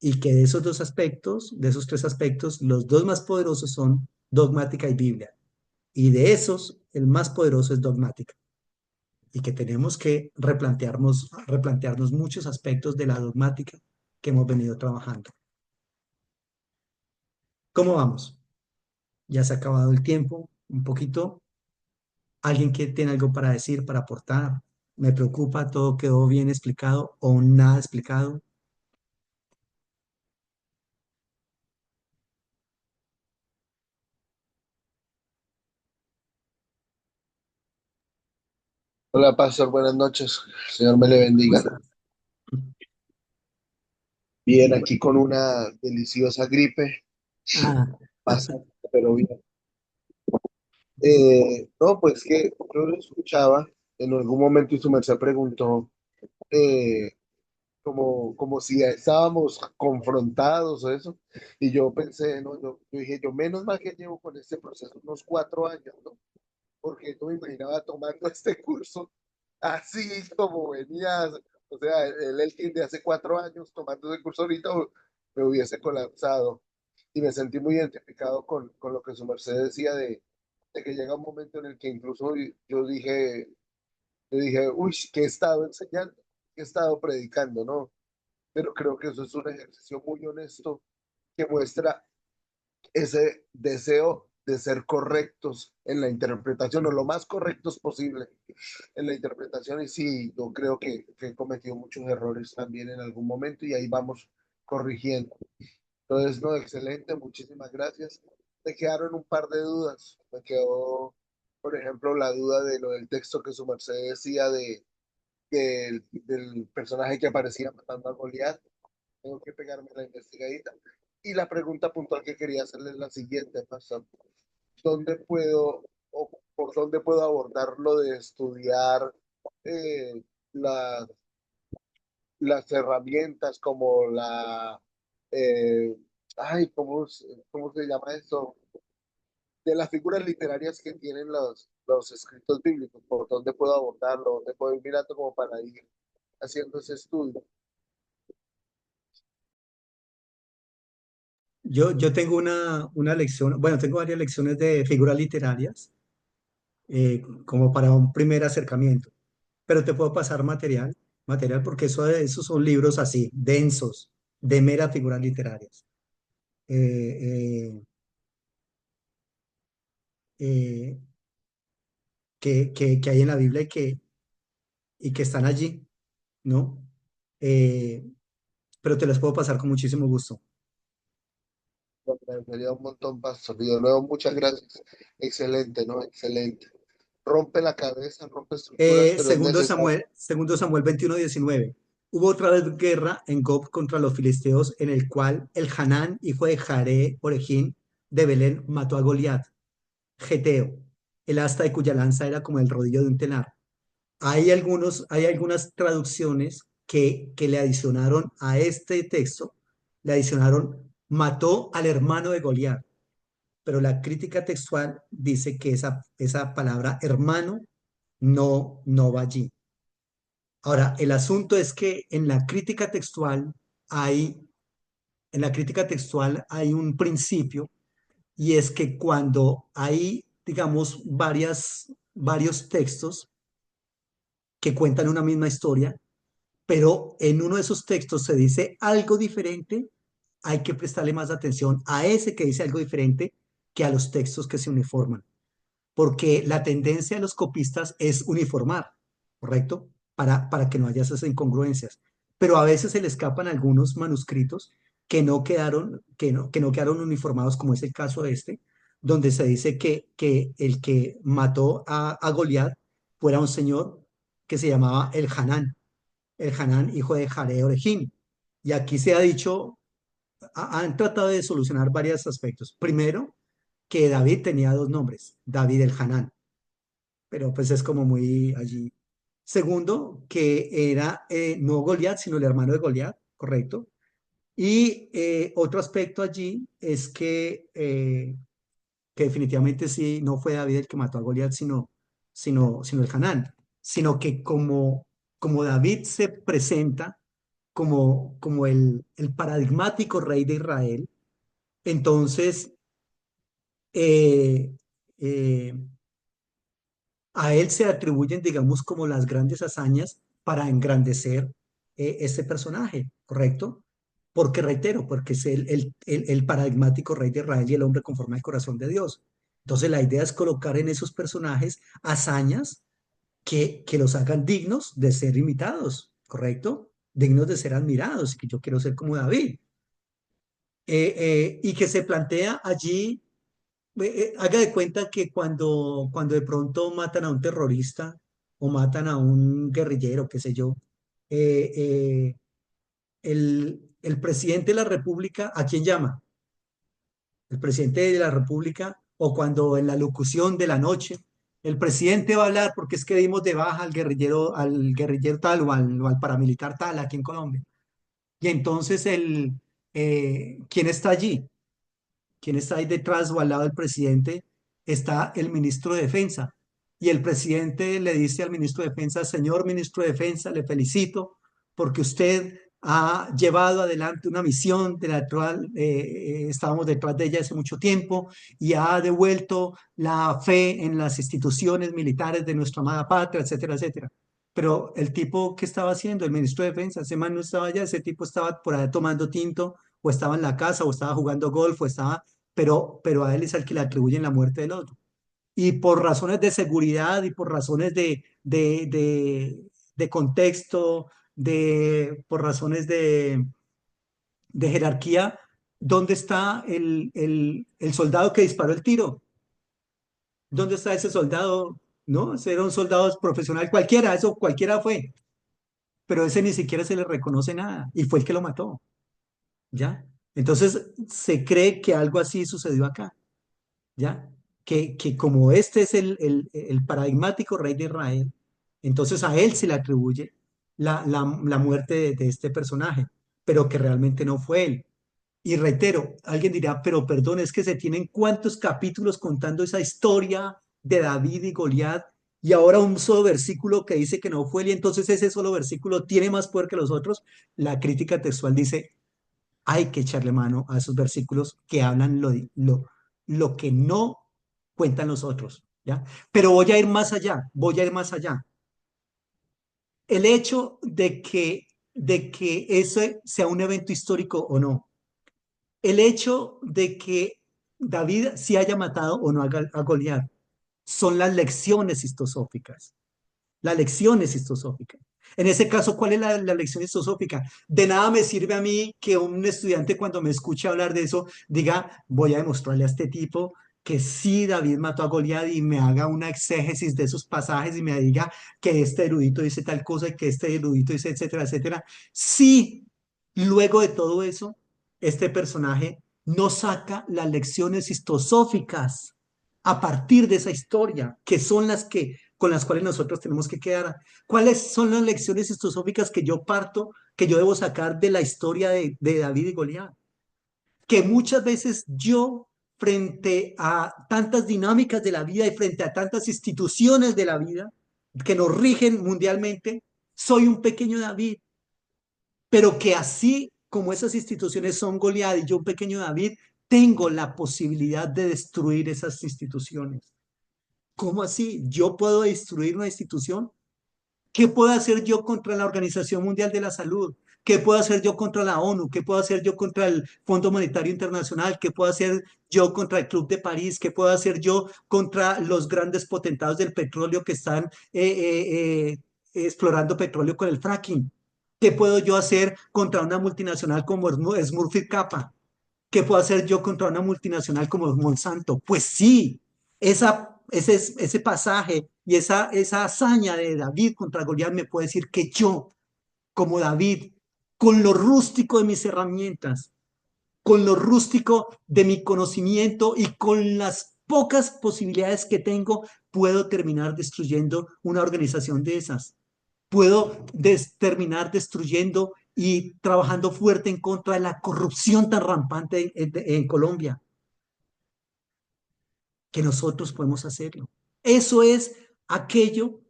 Y que de esos dos aspectos, de esos tres aspectos, los dos más poderosos son dogmática y Biblia. Y de esos, el más poderoso es dogmática. Y que tenemos que replantearnos muchos aspectos de la dogmática que hemos venido trabajando. ¿Cómo vamos? Ya se ha acabado el tiempo, un poquito. ¿Alguien que tiene algo para decir, para aportar? Me preocupa, todo quedó bien explicado o nada explicado. Hola, pastor, buenas noches. Señor me le ¿Cómo bendiga. estás? Bien, aquí con una deliciosa gripe. Ah, Pasa, pero bien. No, pues que yo lo escuchaba en algún momento y su merced preguntó eh, como si estábamos confrontados o eso. Y yo pensé, no, yo dije, yo menos mal que llevo con este proceso unos 4 años, ¿no? Porque no me imaginaba tomando este curso así como venías, o sea, el Elkin de hace 4 años tomando ese curso ahorita me hubiese colapsado y me sentí muy identificado con lo que su merced decía de que llega un momento en el que incluso yo dije, uy, ¿qué he estado enseñando? ¿Qué he estado predicando? ¿No? Pero creo que eso es un ejercicio muy honesto que muestra ese deseo de ser correctos en la interpretación o lo más correctos posible en la interpretación. Y sí, yo creo que he cometido muchos errores también en algún momento y ahí vamos corrigiendo. Entonces, no, excelente, muchísimas gracias. Me quedaron un par de dudas. Me quedó, por ejemplo, la duda de lo del texto que su merced decía del personaje que aparecía matando a Goliat. Tengo que pegarme la investigadita. Y la pregunta puntual que quería hacerle es la siguiente, pastor. ¿Dónde puedo, o por dónde puedo abordar lo de estudiar eh, la- las herramientas como eh, ay, ¿cómo se llama eso? De las figuras literarias que tienen los escritos bíblicos, por dónde puedo abordarlo, dónde puedo ir mirando como para ir haciendo ese estudio. Yo tengo una lección, bueno, tengo varias lecciones de figuras literarias como para un primer acercamiento, pero te puedo pasar material porque esos son libros así, densos, de meras figuras literarias, eh, eh, eh, que hay en la Biblia y que están allí, ¿no? Eh, pero te los puedo pasar con muchísimo gusto. Me agradecería un montón, Pastor. Y de nuevo, muchas gracias. Excelente, ¿no? Excelente. Rompe la cabeza, rompe estructuras, pero es necesario. Segundo Samuel 21:19. Hubo otra vez guerra en Gob contra los filisteos, en el cual el Hanán, hijo de Jaré, Orejín, de Belén, mató a Goliat, Geteo, el asta de cuya lanza era como el rodillo de un telar. Hay algunas traducciones que le adicionaron a este texto, le adicionaron, mató al hermano de Goliat, pero la crítica textual dice que esa palabra hermano no va allí. Ahora, el asunto es que hay, en la crítica textual hay un principio y es que cuando hay, digamos, varios textos que cuentan una misma historia, pero en uno de esos textos se dice algo diferente, hay que prestarle más atención a ese que dice algo diferente que a los textos que se uniforman, porque la tendencia de los copistas es uniformar, ¿correcto? Para que no haya esas incongruencias. Pero a veces se le escapan algunos manuscritos que no quedaron uniformados, como es el caso de este, donde se dice que el que mató a Goliat fuera un señor que se llamaba el Hanán, hijo de Jareh Oregim. Y aquí se ha dicho, han tratado de solucionar varios aspectos. Primero, que David tenía dos nombres, David el Hanán, pero pues es como muy allí. Segundo, que era no Goliat, sino el hermano de Goliat, correcto. Y otro aspecto allí es que definitivamente sí, no fue David el que mató a Goliat, sino el Hanán, sino que como David se presenta como el paradigmático rey de Israel, entonces eh, eh, a él se atribuyen, digamos, como las grandes hazañas para engrandecer este personaje, ¿correcto? Porque reitero, porque es el paradigmático rey de Israel y el hombre conforme al corazón de Dios. Entonces la idea es colocar en esos personajes hazañas que los hagan dignos de ser imitados, ¿correcto? Dignos de ser admirados, que yo quiero ser como David. Y que se plantea allí haga de cuenta que cuando de pronto matan a un terrorista o matan a un guerrillero, qué sé yo, eh, eh, el presidente de la República, ¿a quién llama? El presidente de la República, o cuando en la locución de la noche, el presidente va a hablar porque es que dimos de baja al guerrillero tal o al paramilitar tal aquí en Colombia. Y entonces ¿quién está allí? ¿Quién está ahí detrás o al lado del presidente? Está el ministro de Defensa. Y el presidente le dice al ministro de Defensa, señor ministro de Defensa, le felicito porque usted ha llevado adelante una misión de la cual estábamos detrás de ella hace mucho tiempo y ha devuelto la fe en las instituciones militares de nuestra amada patria, etcétera, etcétera. Pero el tipo que estaba haciendo, el ministro de Defensa, ese man no estaba allá, ese tipo estaba por ahí tomando tinto o estaba en la casa o estaba jugando golf o estaba pero a él es al que le atribuyen la muerte del otro. Y por razones de seguridad y por razones de contexto, por razones de jerarquía, ¿dónde está el soldado que disparó el tiro? ¿Dónde está ese soldado? No, ese era un soldado profesional cualquiera, eso cualquiera fue, pero ese ni siquiera se le reconoce nada y fue el que lo mató, ¿ya? Entonces se cree que algo así sucedió acá, ¿ya? que como este es el paradigmático rey de Israel, entonces a él se le atribuye la muerte de este personaje, pero que realmente no fue él. Y reitero, alguien dirá, pero perdón, es que se tienen cuántos capítulos contando esa historia de David y Goliat, y ahora un solo versículo que dice que no fue él, y entonces ese solo versículo tiene más poder que los otros. La crítica textual dice, hay que echarle mano a esos versículos que hablan lo que no cuentan los otros, ¿ya? Pero voy a ir más allá, voy a ir más allá. El hecho de que ese sea un evento histórico o no, el hecho de que David sí haya matado o no a Goliat, son las lecciones histosóficas. La lección es histosófica. En ese caso, ¿cuál es la lección histosófica? De nada me sirve a mí que un estudiante cuando me escuche hablar de eso diga, voy a demostrarle a este tipo que sí, David mató a Goliat y me haga una exégesis de esos pasajes y me diga que este erudito dice tal cosa y que este erudito dice etcétera, etcétera. Sí, luego de todo eso, este personaje no saca las lecciones histosóficas a partir de esa historia, que son las que con las cuales nosotros tenemos que quedar. ¿Cuáles son las lecciones histosóficas que yo parto, que yo debo sacar de la historia de David y Goliat? Que muchas veces yo, frente a tantas dinámicas de la vida y frente a tantas instituciones de la vida que nos rigen mundialmente, soy un pequeño David, pero que así como esas instituciones son Goliat y yo un pequeño David, tengo la posibilidad de destruir esas instituciones. ¿Cómo así? ¿Yo puedo destruir una institución? ¿Qué puedo hacer yo contra la Organización Mundial de la Salud? ¿Qué puedo hacer yo contra la ONU? ¿Qué puedo hacer yo contra el Fondo Monetario Internacional? ¿Qué puedo hacer yo contra el Club de París? ¿Qué puedo hacer yo contra los grandes potentados del petróleo que están explorando petróleo con el fracking? ¿Qué puedo yo hacer contra una multinacional como Smurfit Kappa? ¿Qué puedo hacer yo contra una multinacional como Monsanto? Pues sí, ese pasaje y esa hazaña de David contra Goliat me puede decir que yo, como David, con lo rústico de mis herramientas, con lo rústico de mi conocimiento y con las pocas posibilidades que tengo, puedo terminar destruyendo una organización de esas. Puedo terminar destruyendo y trabajando fuerte en contra de la corrupción tan rampante en Colombia, que nosotros podemos hacerlo. Eso es aquello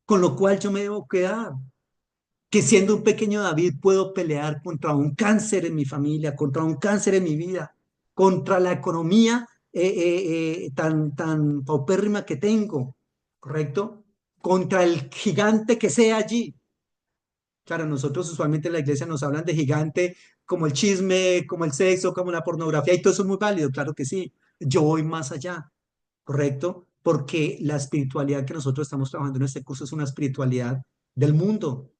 con lo cual yo me debo quedar, que siendo un pequeño David puedo pelear contra un cáncer en mi familia, contra un cáncer en mi vida, contra la economía tan paupérrima que tengo, ¿correcto? Contra el gigante que sea allí. Claro, nosotros usualmente en la iglesia nos hablan de gigante como el chisme, como el sexo, como la pornografía, y todo eso es muy válido, claro que sí. Yo voy más allá, ¿correcto? Porque la espiritualidad que nosotros estamos trabajando en este curso es una espiritualidad del mundo,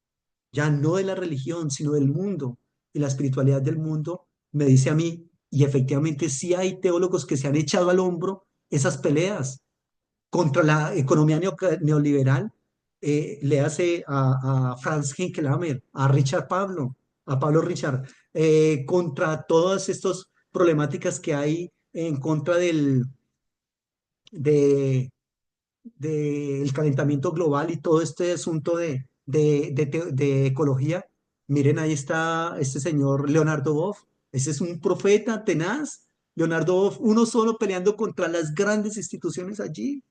ya no de la religión, sino del mundo. Y la espiritualidad del mundo me dice a mí, y efectivamente sí hay teólogos que se han echado al hombro esas peleas contra la economía neoliberal, le hace a Franz Hinkelhammer, a Richard Pablo, a Pablo Richard, contra todas estas problemáticas que hay en contra de, del calentamiento global y todo este asunto de ecología. Miren, ahí está este señor Leonardo Boff. Ese es un profeta tenaz. Leonardo Boff, uno solo peleando contra las grandes instituciones allí.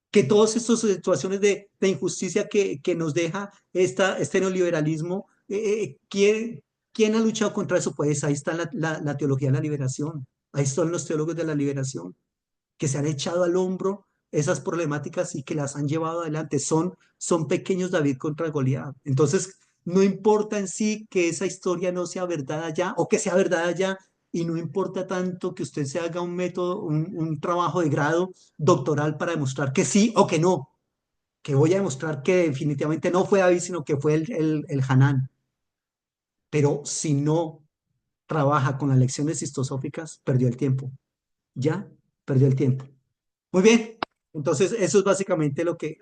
Que todas estas situaciones de injusticia que nos deja este neoliberalismo, ¿quién ha luchado contra eso? Pues ahí está la teología de la liberación, ahí están los teólogos de la liberación, que se han echado al hombro esas problemáticas y que las han llevado adelante. Son pequeños David contra Goliat. Entonces, no importa en sí que esa historia no sea verdad allá o que sea verdad allá, y no importa tanto que usted se haga un método, un trabajo de grado doctoral para demostrar que sí o que no, que voy a demostrar que definitivamente no fue David, sino que fue el Hanán. Pero si no trabaja con las lecciones histosóficas, perdió el tiempo. Ya perdió el tiempo. Muy bien. Entonces, eso es básicamente lo que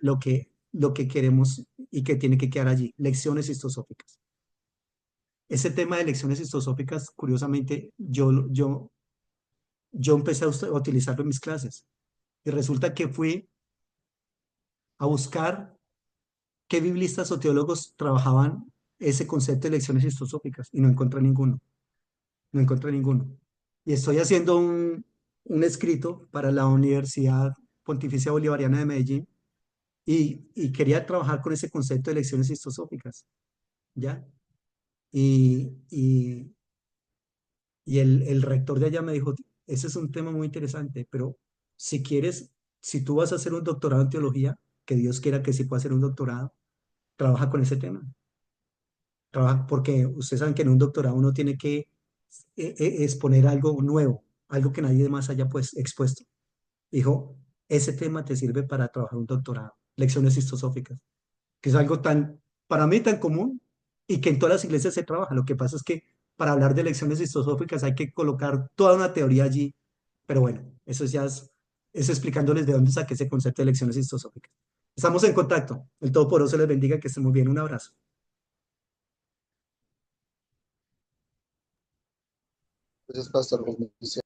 queremos y que tiene que quedar allí. Lecciones histosóficas. Ese tema de lecciones histosóficas, curiosamente, yo empecé a utilizarlo en mis clases y resulta que fui a buscar qué biblistas o teólogos trabajaban ese concepto de lecciones histosóficas y no encontré ninguno, no encontré ninguno. Y estoy haciendo un escrito para la Universidad Pontificia Bolivariana de Medellín y quería trabajar con ese concepto de lecciones histosóficas, ¿ya? Y, y el rector de allá me dijo, ese es un tema muy interesante, pero si quieres, si tú vas a hacer un doctorado en teología, que Dios quiera que sí pueda hacer un doctorado, trabaja con ese tema. Trabaja, porque ustedes saben que en un doctorado uno tiene que exponer algo nuevo, algo que nadie más haya pues expuesto. Dijo, ese tema te sirve para trabajar un doctorado, lecciones histosóficas, que es algo tan, para mí tan común y que en todas las iglesias se trabaja. Lo que pasa es que para hablar de lecciones histosóficas hay que colocar toda una teoría allí, pero bueno, eso ya es explicándoles de dónde saqué ese concepto de lecciones histosóficas. Estamos en contacto. El Todopoderoso les bendiga, que estén muy bien. Un abrazo. Entonces, pastor, bendiciones.